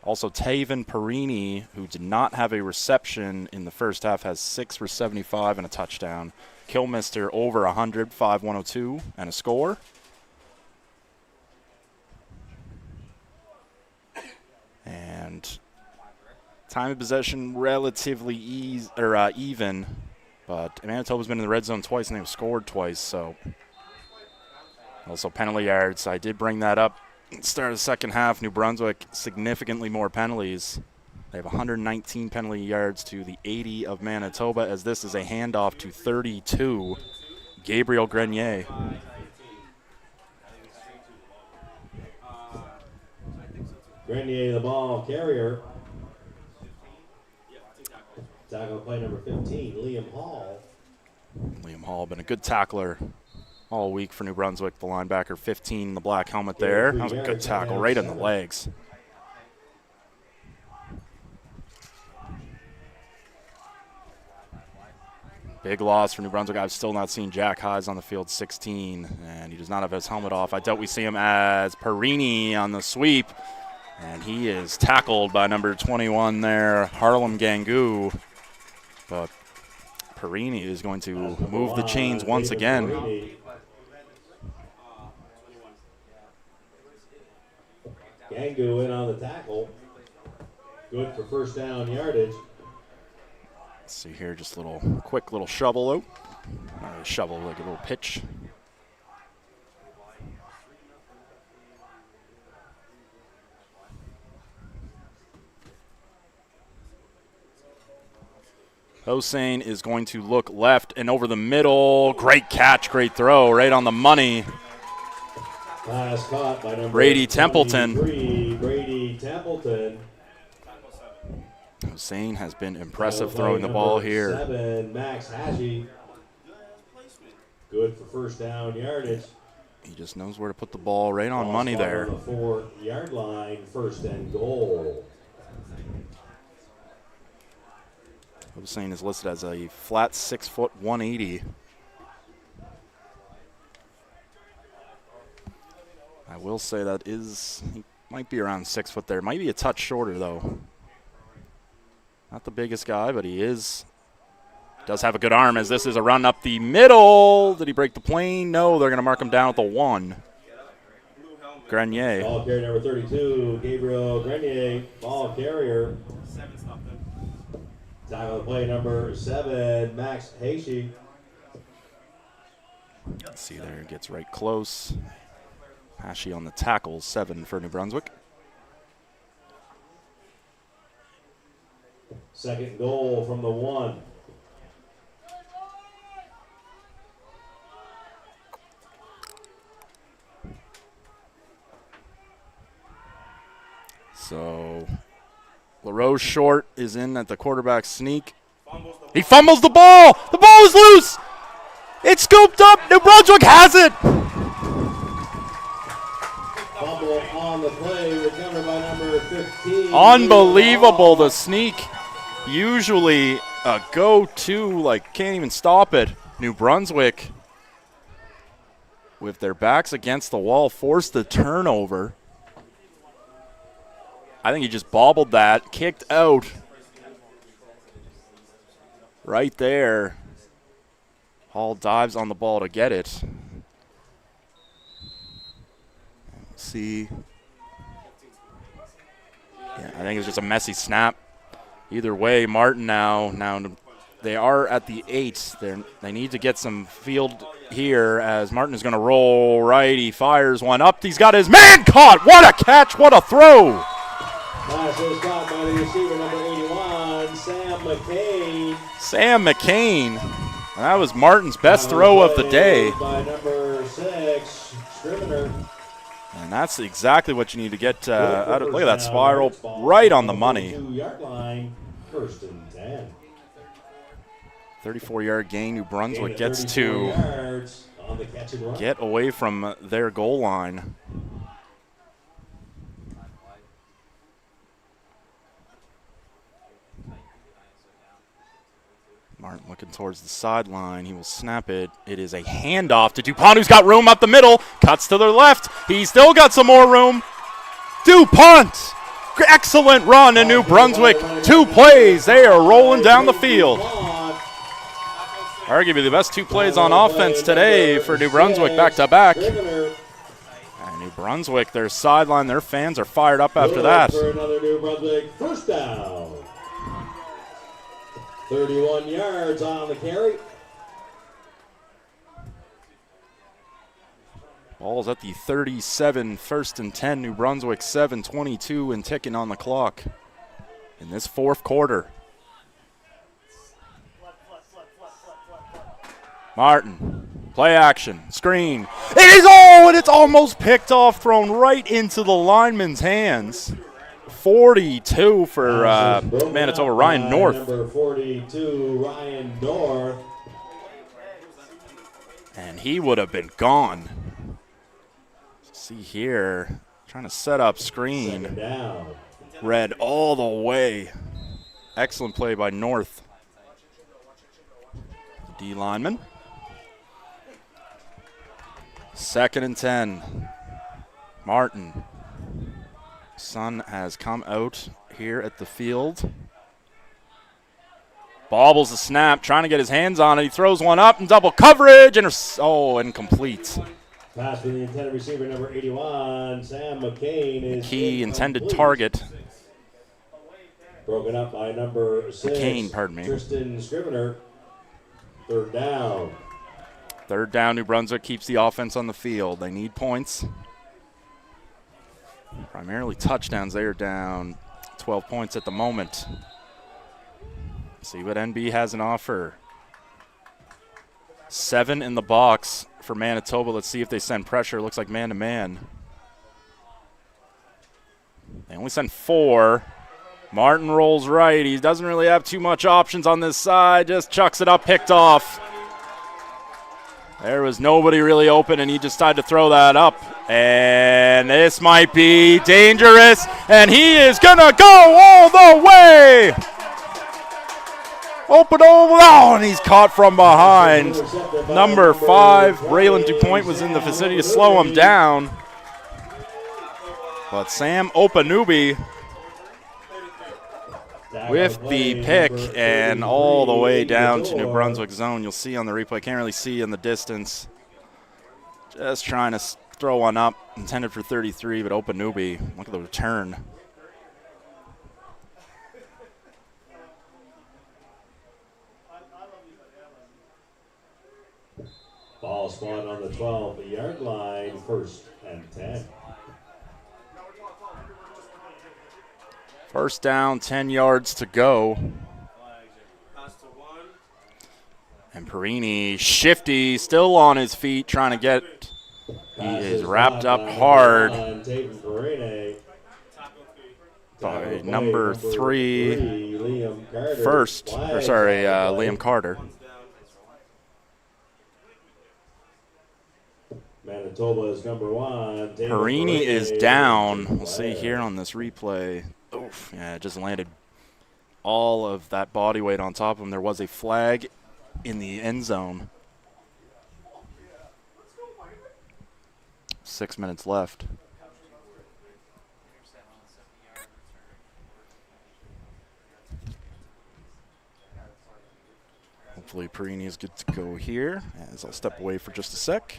Also, Taven Perini, who did not have a reception in the first half, has 6 for 75 and a touchdown. Kilmister over 100, 5, 102, and a score. And time of possession relatively even, but Manitoba's been in the red zone twice and they've scored twice, so. Also penalty yards. I did bring that up at the start of the second half. New Brunswick, significantly more penalties. They have 119 penalty yards to the 80 of Manitoba, as this is a handoff to 32, Gabriel Grenier. Grenier, the ball carrier. Tackle play number 15, Liam Hall. Liam Hall, been a good tackler all week for New Brunswick. The linebacker, 15, the black helmet there. That was a good tackle right in the legs. Big loss for New Brunswick. I've still not seen Jack Highs on the field, 16, and he does not have his helmet off. I doubt we see him as Perini on the sweep, and he is tackled by number 21 there, Harlem Gangu. But Perini is going to move the chains once again. Gangu in on the tackle. Good for 1st down yardage. Let's see here, just a quick little shovel out. Not really a shovel, like a little pitch. Hossein is going to look left and over the middle. Great catch, great throw, right on the money. Pass caught by number Brady Templeton. Brady Templeton. Hossein has been impressive throwing the ball here. 7, Max Hashi. Good for 1st down yardage. He just knows where to put the ball right on money there. On the 4-yard line, 1st and goal. Hossein is listed as a flat 6 foot 180. I will say that he might be around 6 foot there. Might be a touch shorter though. Not the biggest guy, but he does have a good arm, as this is a run up the middle. Did he break the plane? No, they're going to mark him down at the 1. Grenier. Ball carrier number 32, Gabriel Grenier, ball carrier. Tackle play number 7, Max Hashi. Let's see there, gets right close. Hashi on the tackle, 7 for New Brunswick. Second goal from the 1. So LaRose Short is in at the quarterback sneak. He fumbles the ball. The ball is loose. It's scooped up. New Brunswick has it. Fumble on the play, recovered by number 15. Unbelievable, the sneak. Usually a go-to, like can't even stop it. New Brunswick, with their backs against the wall, forced the turnover. I think he just bobbled that, kicked out. Right there. Hall dives on the ball to get it. See. Yeah, I think it's just a messy snap. Either way, Martin now they are at the 8. They need to get some field here as Martin is going to roll right. He fires one up. He's got his man caught. What a catch. What a throw. Pass is caught by the receiver, number 81, Sam McCain. Sam McCain. That was Martin's best throw of the day. By number 6, Scrivener. And that's exactly what you need to get out of. Look at that spiral, right on the money. 2-yard line, 1st and 10. 34-yard gain. New Brunswick gets to yards on the catch and run. get away from their goal line. Martin looking towards the sideline. He will snap it. It is a handoff to DuPont, who's got room up the middle. Cuts to the left. He's still got some more room. DuPont. Excellent run in New Brunswick. 2 plays. They are rolling down the field. Arguably the best 2 plays on offense today for New Brunswick back-to-back. And New Brunswick, their sideline, their fans are fired up after that. For another New Brunswick first down. 31 yards on the carry. Ball's at the 37, 1st and 10. New Brunswick 7:22 and ticking on the clock in this 4th quarter. Martin, play action, screen. It is and it's almost picked off, thrown right into the lineman's hands. 42 for Manitoba, Ryan North. Number 42, Ryan North. And he would have been gone. See here, trying to set up screen. Read all the way. Excellent play by North. D lineman. 2nd and 10. Martin. Sun has come out here at the field. Bobbles the snap, trying to get his hands on it. He throws one up in double coverage, and incomplete. Pass to the intended receiver, number 81, Sam McCain. Is key intended target. Broken up by number 6, McCain, pardon me. Tristan Scrivener. 3rd down. 3rd down, New Brunswick keeps the offense on the field. They need points. Primarily touchdowns. They are down 12 points at the moment. See what NB has an offer. 7 in the box for Manitoba. Let's see if they send pressure. Looks like man-to-man. They only send 4. Martin rolls right. He doesn't really have too much options on this side. Just chucks it up, picked off. There was nobody really open, and he just decided to throw that up. And this might be dangerous, and he is going to go all the way. Open over, and he's caught from behind. Number 5, Raylan DuPont, was in the vicinity to slow him down. But Sam Opanubi with the pick and all the way down to New Brunswick zone. You'll see on the replay, can't really see in the distance. Just trying to throw one up, intended for 33, but Opanubi, look at the return. Ball spot on the 12-yard line, 1st and 10. 1st down, 10 yards to go. And Perini, shifty, still on his feet, trying to get. He is wrapped up hard by number 3, Liam Carter. Manitoba is number 1. Perini is down. We'll see here on this replay. Oof, yeah, it just landed all of that body weight on top of him. There was a flag in the end zone. 6 minutes left. Hopefully Perini is good to go here, as I'll step away for just a sec.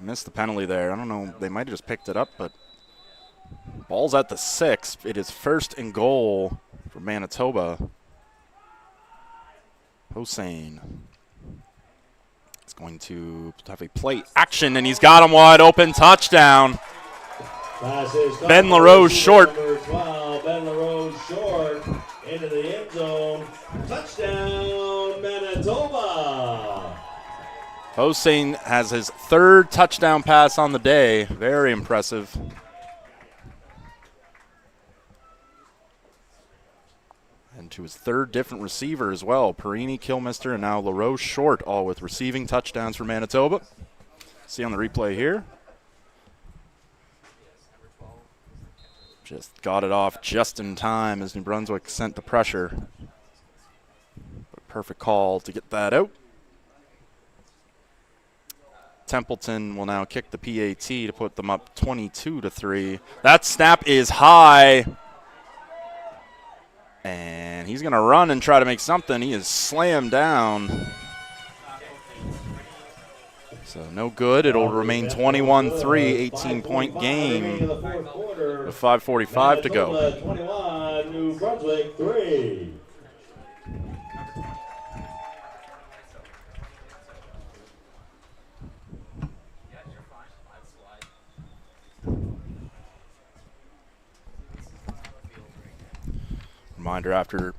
Missed the penalty there. I don't know. They might have just picked it up, but ball's at the 6. It is 1st and goal for Manitoba. Hossein is going to have a play action, and he's got him wide open. Touchdown. Ben LaRose short. Ben LaRose short into the end zone. Touchdown, Manitoba. Hossein has his 3rd touchdown pass on the day. Very impressive. And to his 3rd different receiver as well. Perini, Kilmister, and now LaRose short, all with receiving touchdowns for Manitoba. See on the replay here. Just got it off just in time as New Brunswick sent the pressure. Perfect call to get that out. Templeton will now kick the PAT to put them up 22-3. That snap is high. And he's going to run and try to make something. He is slammed down. So no good. It'll remain 21-3, 18-point game with 5:45 to go. 21, New Brunswick 3. Reminder, after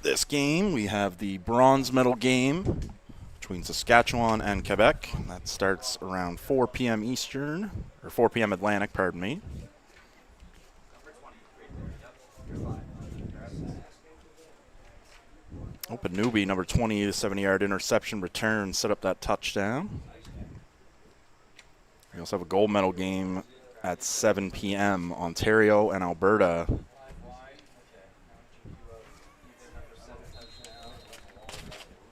this game, we have the bronze medal game between Saskatchewan and Quebec. That starts around 4 p.m. Eastern, or 4 p.m. Atlantic, pardon me. Open newbie, number 20, the 70-yard interception return, set up that touchdown. We also have a gold medal game at 7 p.m., Ontario and Alberta.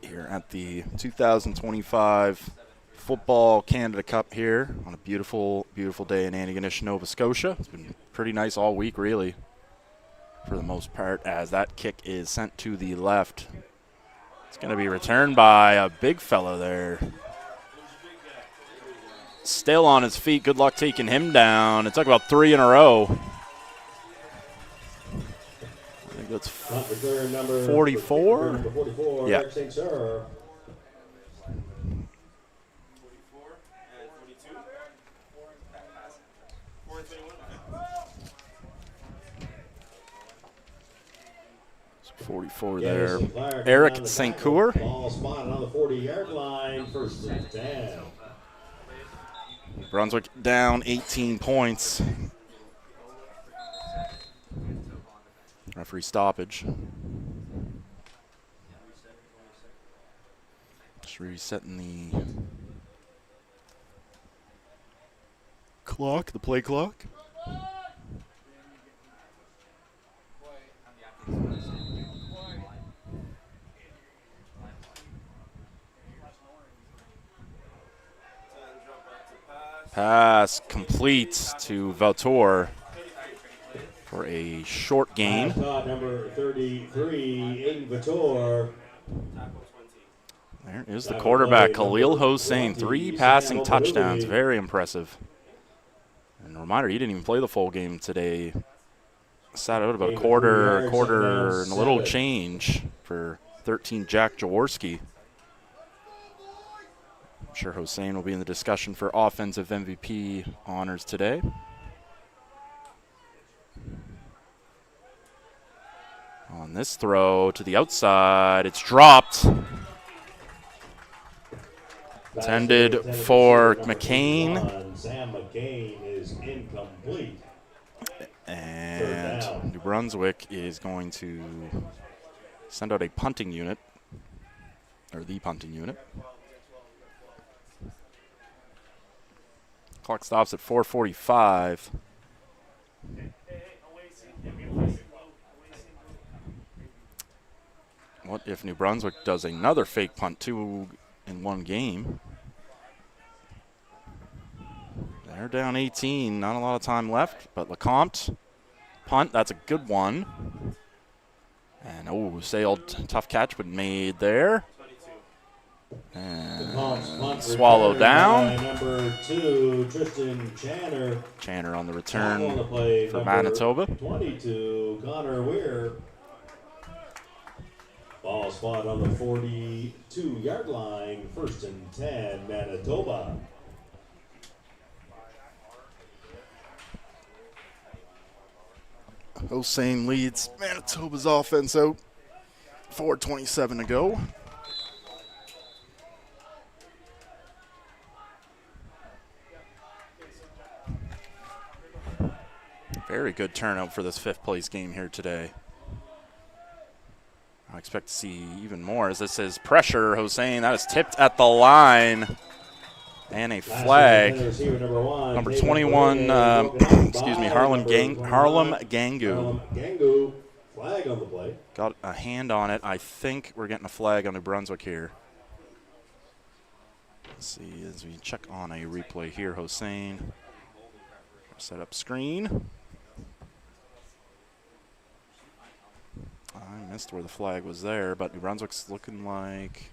Here at the 2025 Football Canada Cup here on a beautiful, beautiful day in Antigonish, Nova Scotia. It's been pretty nice all week, really, for the most part, as that kick is sent to the left. It's going to be returned by a big fella there. Still on his feet. Good luck taking him down. It took about 3 in a row. I think that's 44. Yeah. It's 44 there. Eric St. Coeur. Ball spotted on the 40-yard line, 1st and 10. Brunswick down 18 points. Referee stoppage. Just resetting the clock, the play clock. Pass complete to Vautour for a short gain. Caught number 33, Aiden Vautour. There is the quarterback, Khalil Hossein. 3 passing touchdowns. Very impressive. And a reminder, he didn't even play the full game today. Sat out about a quarter and a little change for 13 Jack Jaworski. I'm sure Hossein will be in the discussion for offensive MVP honors today. On this throw to the outside, it's dropped. Intended for McCain. Sam McCain is incomplete. And New Brunswick is going to send out a punting unit, or the punting unit. Clock stops at 4:45. What if New Brunswick does another fake punt, 2 in one game? They're down 18, not a lot of time left, but LeCompte, punt, that's a good one. And, sailed, tough catch, but made there. And swallowed down. Number 2, Tristan Channer. Channer on the return for Manitoba. 22, Connor Weir. Ball spot on the 42-yard line, 1st and 10, Manitoba. Hossein leads Manitoba's offense out. 4:27 to go. Very good turnout for this 5th place game here today. I expect to see even more as this is pressure. Hossein, that is tipped at the line. And a flag. Number 21, Harlem Gangu. Flag on the play. Got a hand on it. I think we're getting a flag on New Brunswick here. Let's see as we check on a replay here. Hossein. Set up screen. I missed where the flag was there, but New Brunswick's looking like...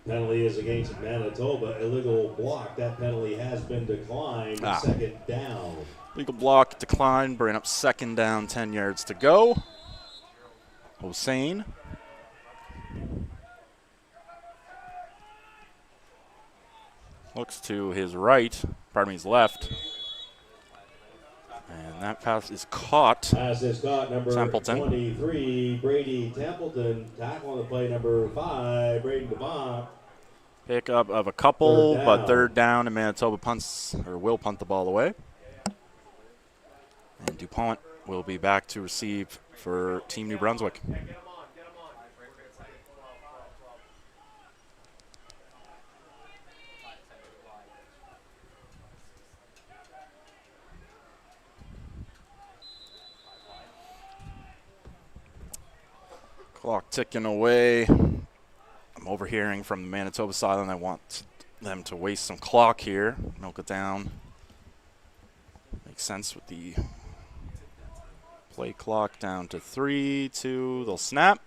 Penalty is against Manitoba. Illegal block. That penalty has been declined. 2nd down. Legal block declined. Bring up 2nd down, 10 yards to go. Hossein. Looks to his right. Pardon me, his left. And that pass is caught. Pass is caught. Number Templeton. 23, Brady Templeton. Tackle on the play. Number 5, Braden DeVont. Pickup of a couple, but 3rd down, and Manitoba will punt the ball away. And DuPont will be back to receive for Team New Brunswick. Clock ticking away. I'm overhearing from the Manitoba side, and I want them to waste some clock here. Milk it down. Makes sense with the play clock down to 3, 2. They'll snap.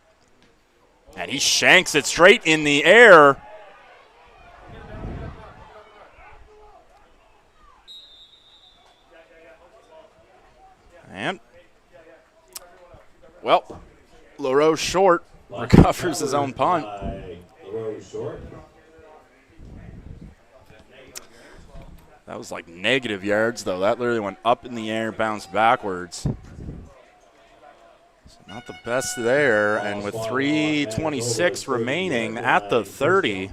And he shanks it straight in the air. And, well, LaRose short recovers his own punt. That was like negative yards, though. That literally went up in the air, bounced backwards. So not the best there. And with 3:26 remaining at the 30,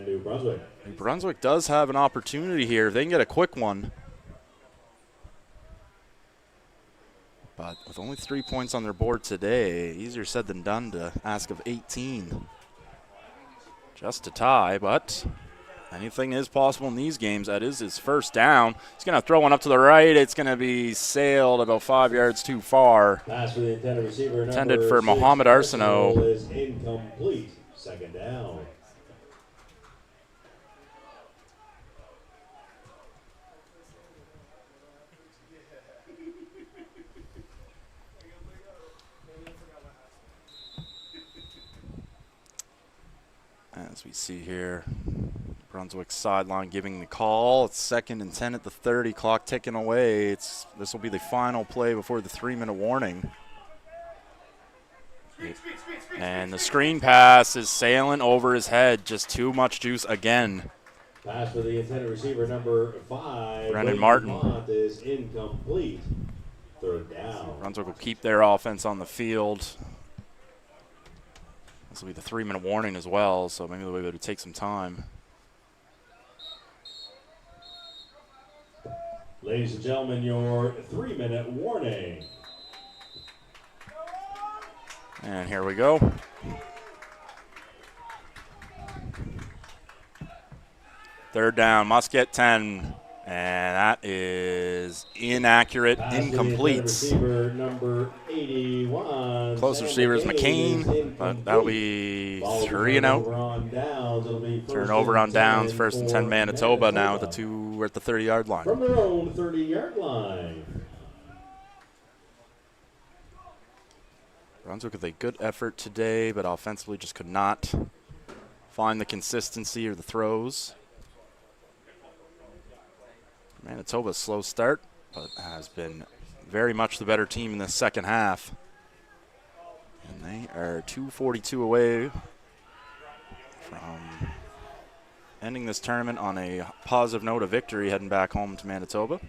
New Brunswick does have an opportunity here. If they can get a quick one. But with only 3 points on their board today, easier said than done to ask of 18. Just to tie, but anything is possible in these games. That is his 1st down. He's going to throw one up to the right. It's going to be sailed about 5 yards too far. Pass for the intended receiver. Intended for Mohamed Arsenault. Is incomplete. 2nd down. As we see here, Brunswick sideline giving the call. It's 2nd and 10 at the 30. Clock ticking away. This will be the final play before the 3-minute warning. And the screen pass is sailing over his head. Just too much juice again. Pass for the intended receiver, number 5. Brendan Martin. Is incomplete. 3rd down. Brunswick will keep their offense on the field. This will be the 3-minute warning as well, so maybe they'll be able to take some time. Ladies and gentlemen, your 3-minute warning. And here we go. Third down, must get 10. And that is inaccurate, incomplete. Receiver number 81. Close receiver is McCain, but that'll be 3 and out. Turnover on downs, 1st and 10 Manitoba now at the we're at the 30-yard line. From their own 30-yard line. Brunswick with a good effort today, but offensively just could not find the consistency or the throws. Manitoba's slow start, but has been very much the better team in the second half. And they are 2:42 away from ending this tournament on a positive note, a victory, heading back home to Manitoba.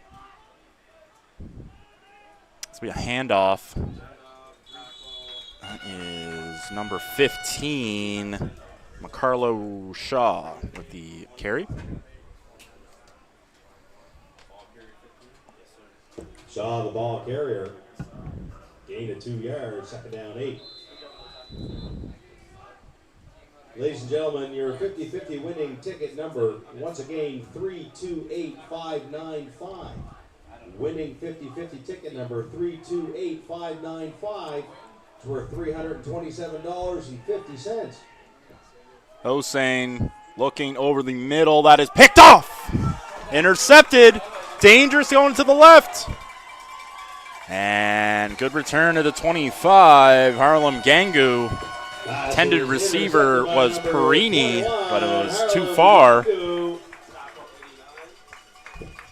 This will be a handoff. That is number 15, McCarlo Shaw with the carry. Shaw, the ball carrier. Gain of 2 yards, 2nd down 8. Ladies and gentlemen, your 50-50 winning ticket number, once again, 328595. Winning 50-50 ticket number, 328595. It's worth $327.50. Hossein looking over the middle. That is picked off. Intercepted. Dangerous going to the left. And good return to the 25. Harlem Gangu. Intended receiver was Perini, but it was too far.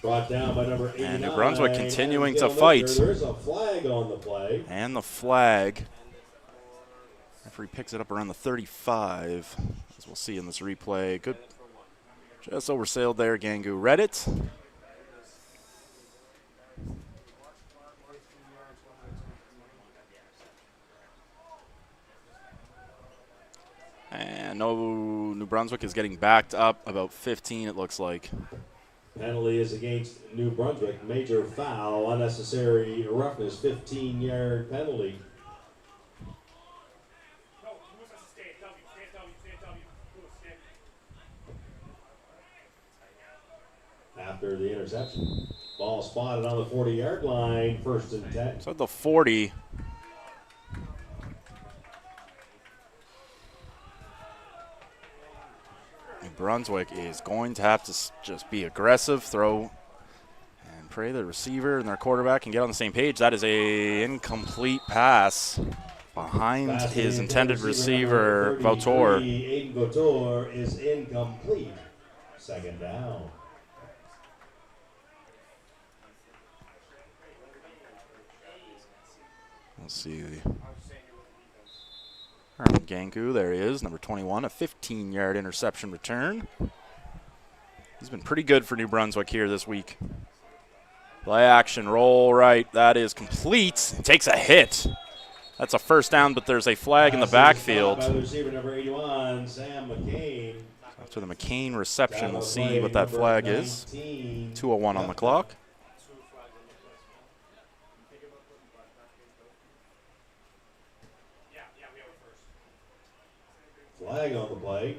Brought down by number 89. And New Brunswick continuing to fight. There's a flag on the play. And the flag. Referee picks it up around the 35, as we'll see in this replay. Good. Just oversailed there. Gangu read it. And no, New Brunswick is getting backed up about 15, it looks like. Penalty is against New Brunswick. Major foul, unnecessary roughness, 15-yard penalty. After the interception. Ball spotted on the 40-yard line, 1st and 10. So at the 40. New Brunswick is going to have to just be aggressive, throw, and pray the receiver and their quarterback can get on the same page. That is a incomplete pass behind his intended receiver, Vautour. Aiden Vautour is incomplete. 2nd down. We'll see Herman Gangu, there he is, number 21, a 15-yard interception return. He's been pretty good for New Brunswick here this week. Play action, roll right, that is complete. Takes a hit. That's a 1st down, but there's a flag in the backfield. Receiver number 81, Sam McCain. After the McCain reception, we'll see what that flag is. 2:01 on the clock. Flag on the play.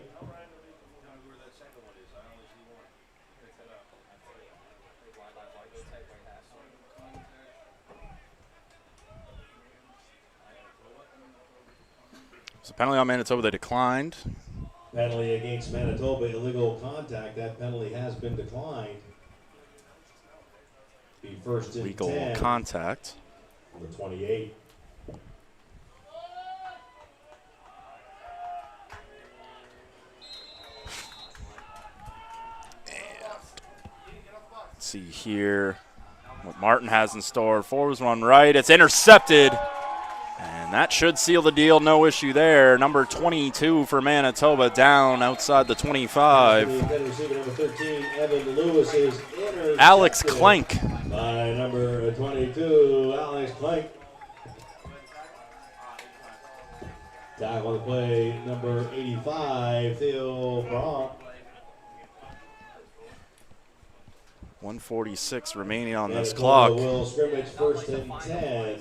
So penalty on Manitoba, they declined. Penalty against Manitoba, illegal contact. That penalty has been declined. Be 1st and Legal 10. contact. On the 28. See here what Martin has in store. Forwards run right. It's intercepted. And that should seal the deal. No issue there. Number 22 for Manitoba down outside the 25. Alex Clank. By number 22, Alex Clank. Tackle the play, number 85, Theo Braun. 1:46 remaining on this clock. Will scrimmage first and 10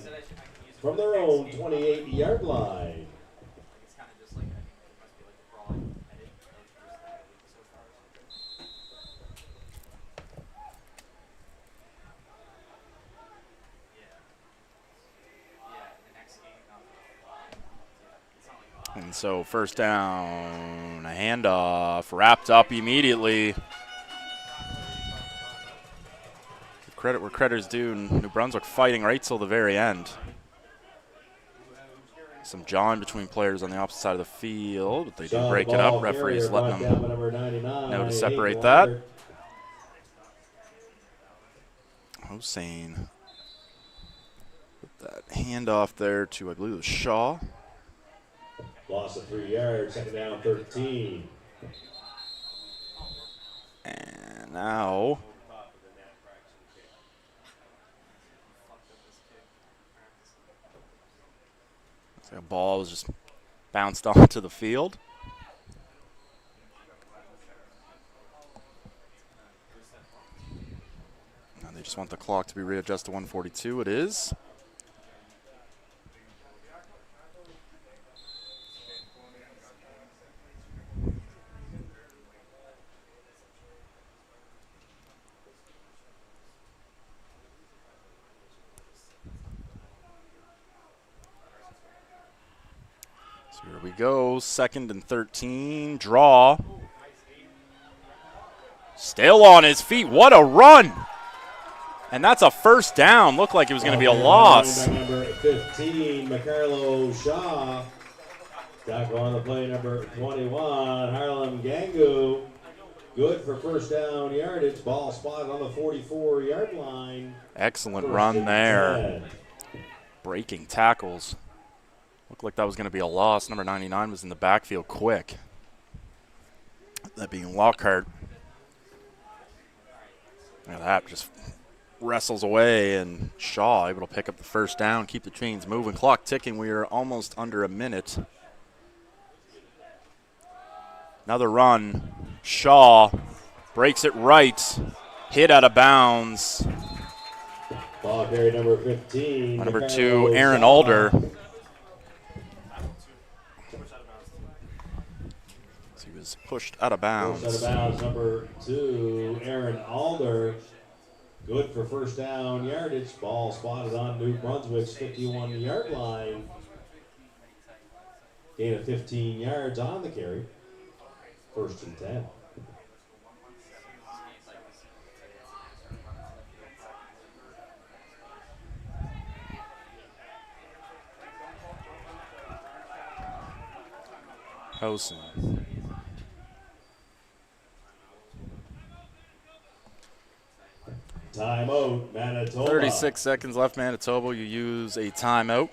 from their own 28-yard line. And so first down, a handoff, wrapped up immediately. Credit where credit's due. New Brunswick fighting right till the very end. Some jawing between players on the opposite side of the field, but they do break it up. Referee's letting them know to separate that. Hossein put that handoff there to, I believe it was Shaw. Loss of 3 yards, second down 13. And now the ball was just bounced onto the field. And they just want the clock to be readjusted to 1:42. It is. Here we go, 2nd and 13, draw. Still on his feet, what a run! And that's a first down, looked like it was going to be a loss. Number 15, McCarlo Shaw. Tackle on the play, number 21, Harlem Gangu. Good for first down yardage, ball spotted on the 44-yard line. Excellent run there. Breaking tackles. Looked like that was going to be a loss. Number 99 was in the backfield quick. That being Lockhart. Now that just wrestles away, and Shaw able to pick up the first down, keep the chains moving. Clock ticking. We are almost under a minute. Another run. Shaw breaks it right. Hit out of bounds. Ball carry number 15. Number 2, Aaron Alder. Pushed out of bounds. Pushed out of bounds, number 2, Aaron Alder. Good for first down yardage. Ball spotted on New Brunswick's 51-yard line. Gain of 15 yards on the carry. First and 10. Hossein. Timeout, Manitoba. 36 seconds left, Manitoba. You use a timeout.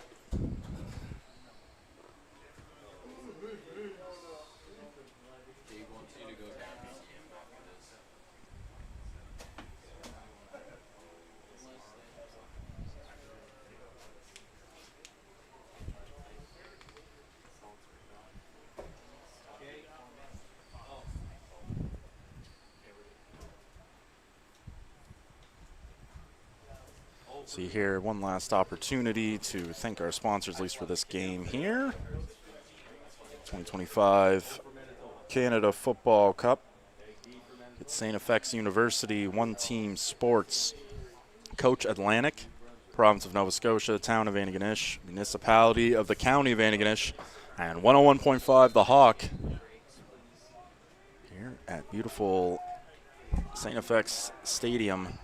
See here, one last opportunity to thank our sponsors, at least for this game here. 2025 Canada Football Cup. It's St. FX University, One Team Sports, Coach Atlantic, Province of Nova Scotia, Town of Antigonish, Municipality of the County of Antigonish, and 101.5 The Hawk. Here at beautiful St. FX Stadium.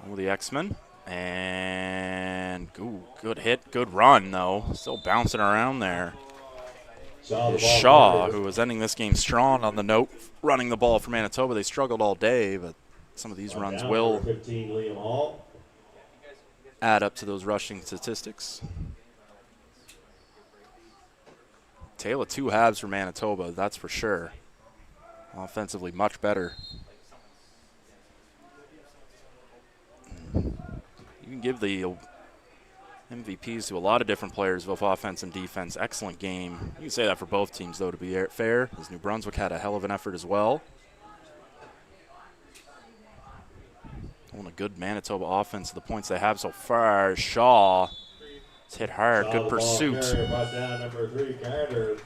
Oh, the X-Men. And good hit, good run, though. Still bouncing around there. Shaw, who was ending this game strong on the note, running the ball for Manitoba. They struggled all day, but some of these runs will 15, Liam Hall. add up to those rushing statistics. Tale of two halves for Manitoba, that's for sure. Offensively, much better. You can give the MVPs to a lot of different players, both offense and defense. Excellent game. You can say that for both teams, though, to be fair, as New Brunswick had a hell of an effort as well. On a good Manitoba offense, the points they have so far. Shaw has hit hard. Good pursuit. Down, number 3, Carter.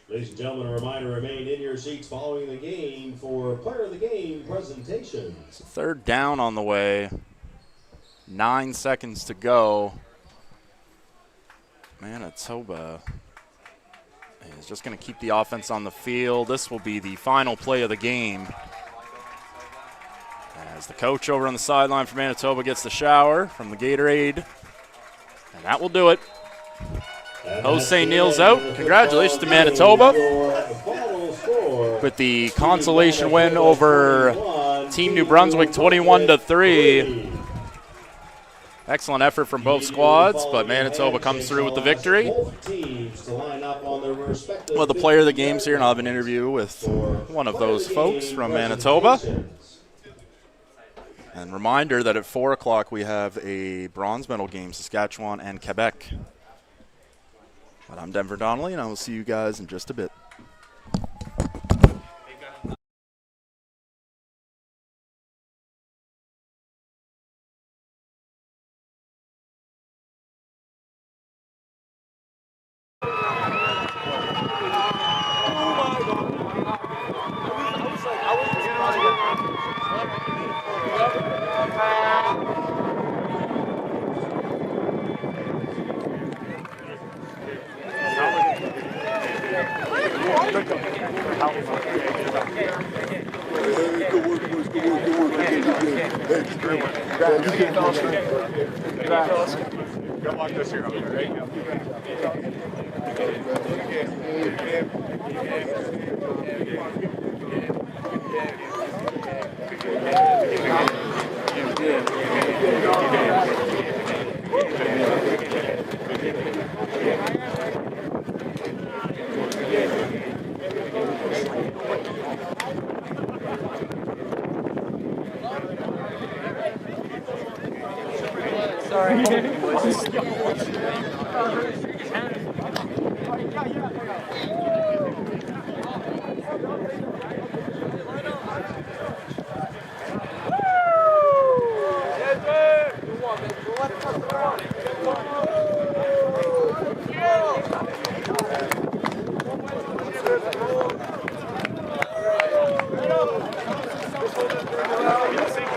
Ladies and gentlemen, a reminder, remain in your seats following the game for player of the game presentations. Third down on the way. 9 seconds to go. Manitoba is just going to keep the offense on the field. This will be the final play of the game. As the coach over on the sideline for Manitoba gets the shower from the Gatorade. And that will do it. Jose kneels out. Congratulations to Manitoba with the consolation win over Team New Brunswick 21-3. Excellent effort from both squads, but Manitoba comes through with the victory. Well, the player of the games here, and I'll have an interview with one of those folks from Manitoba. And reminder that at 4 o'clock we have a bronze medal game, Saskatchewan and Quebec. But I'm Denver Donnelly, and I will see you guys in just a bit.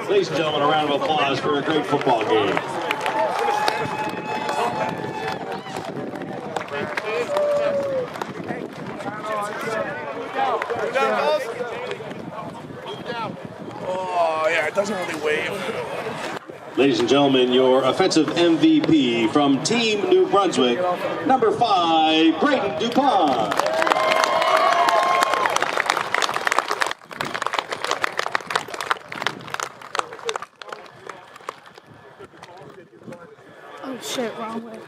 Ladies and gentlemen, a round of applause for a great football game. Oh, yeah, it doesn't really wave. Ladies and gentlemen, your offensive MVP from Team New Brunswick, number 5, Braden DuPont. Oh shit, wrong way.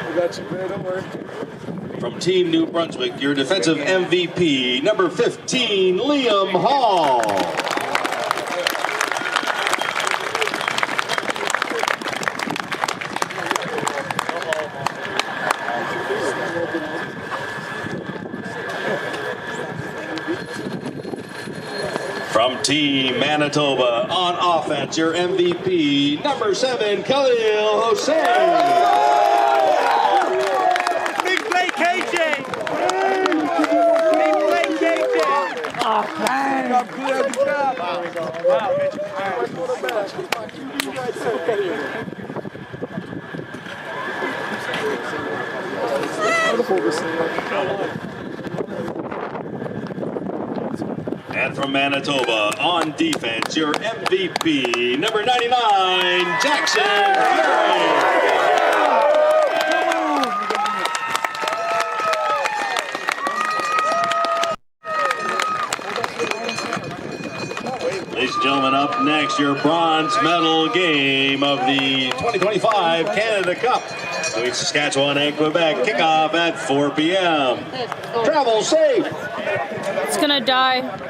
We got you, man, don't worry. From Team New Brunswick, your defensive MVP, number 15, Liam Hall. From Team Manitoba, on offense, your MVP, number 7, Khalil Hossein. And from Manitoba, on defense, your MVP, number 99, Jackson Fury. Ladies and gentlemen, up next, your bronze medal game of the 2025 Canada Cup between Saskatchewan and Quebec. Kickoff at 4 p.m. Travel safe. It's gonna die.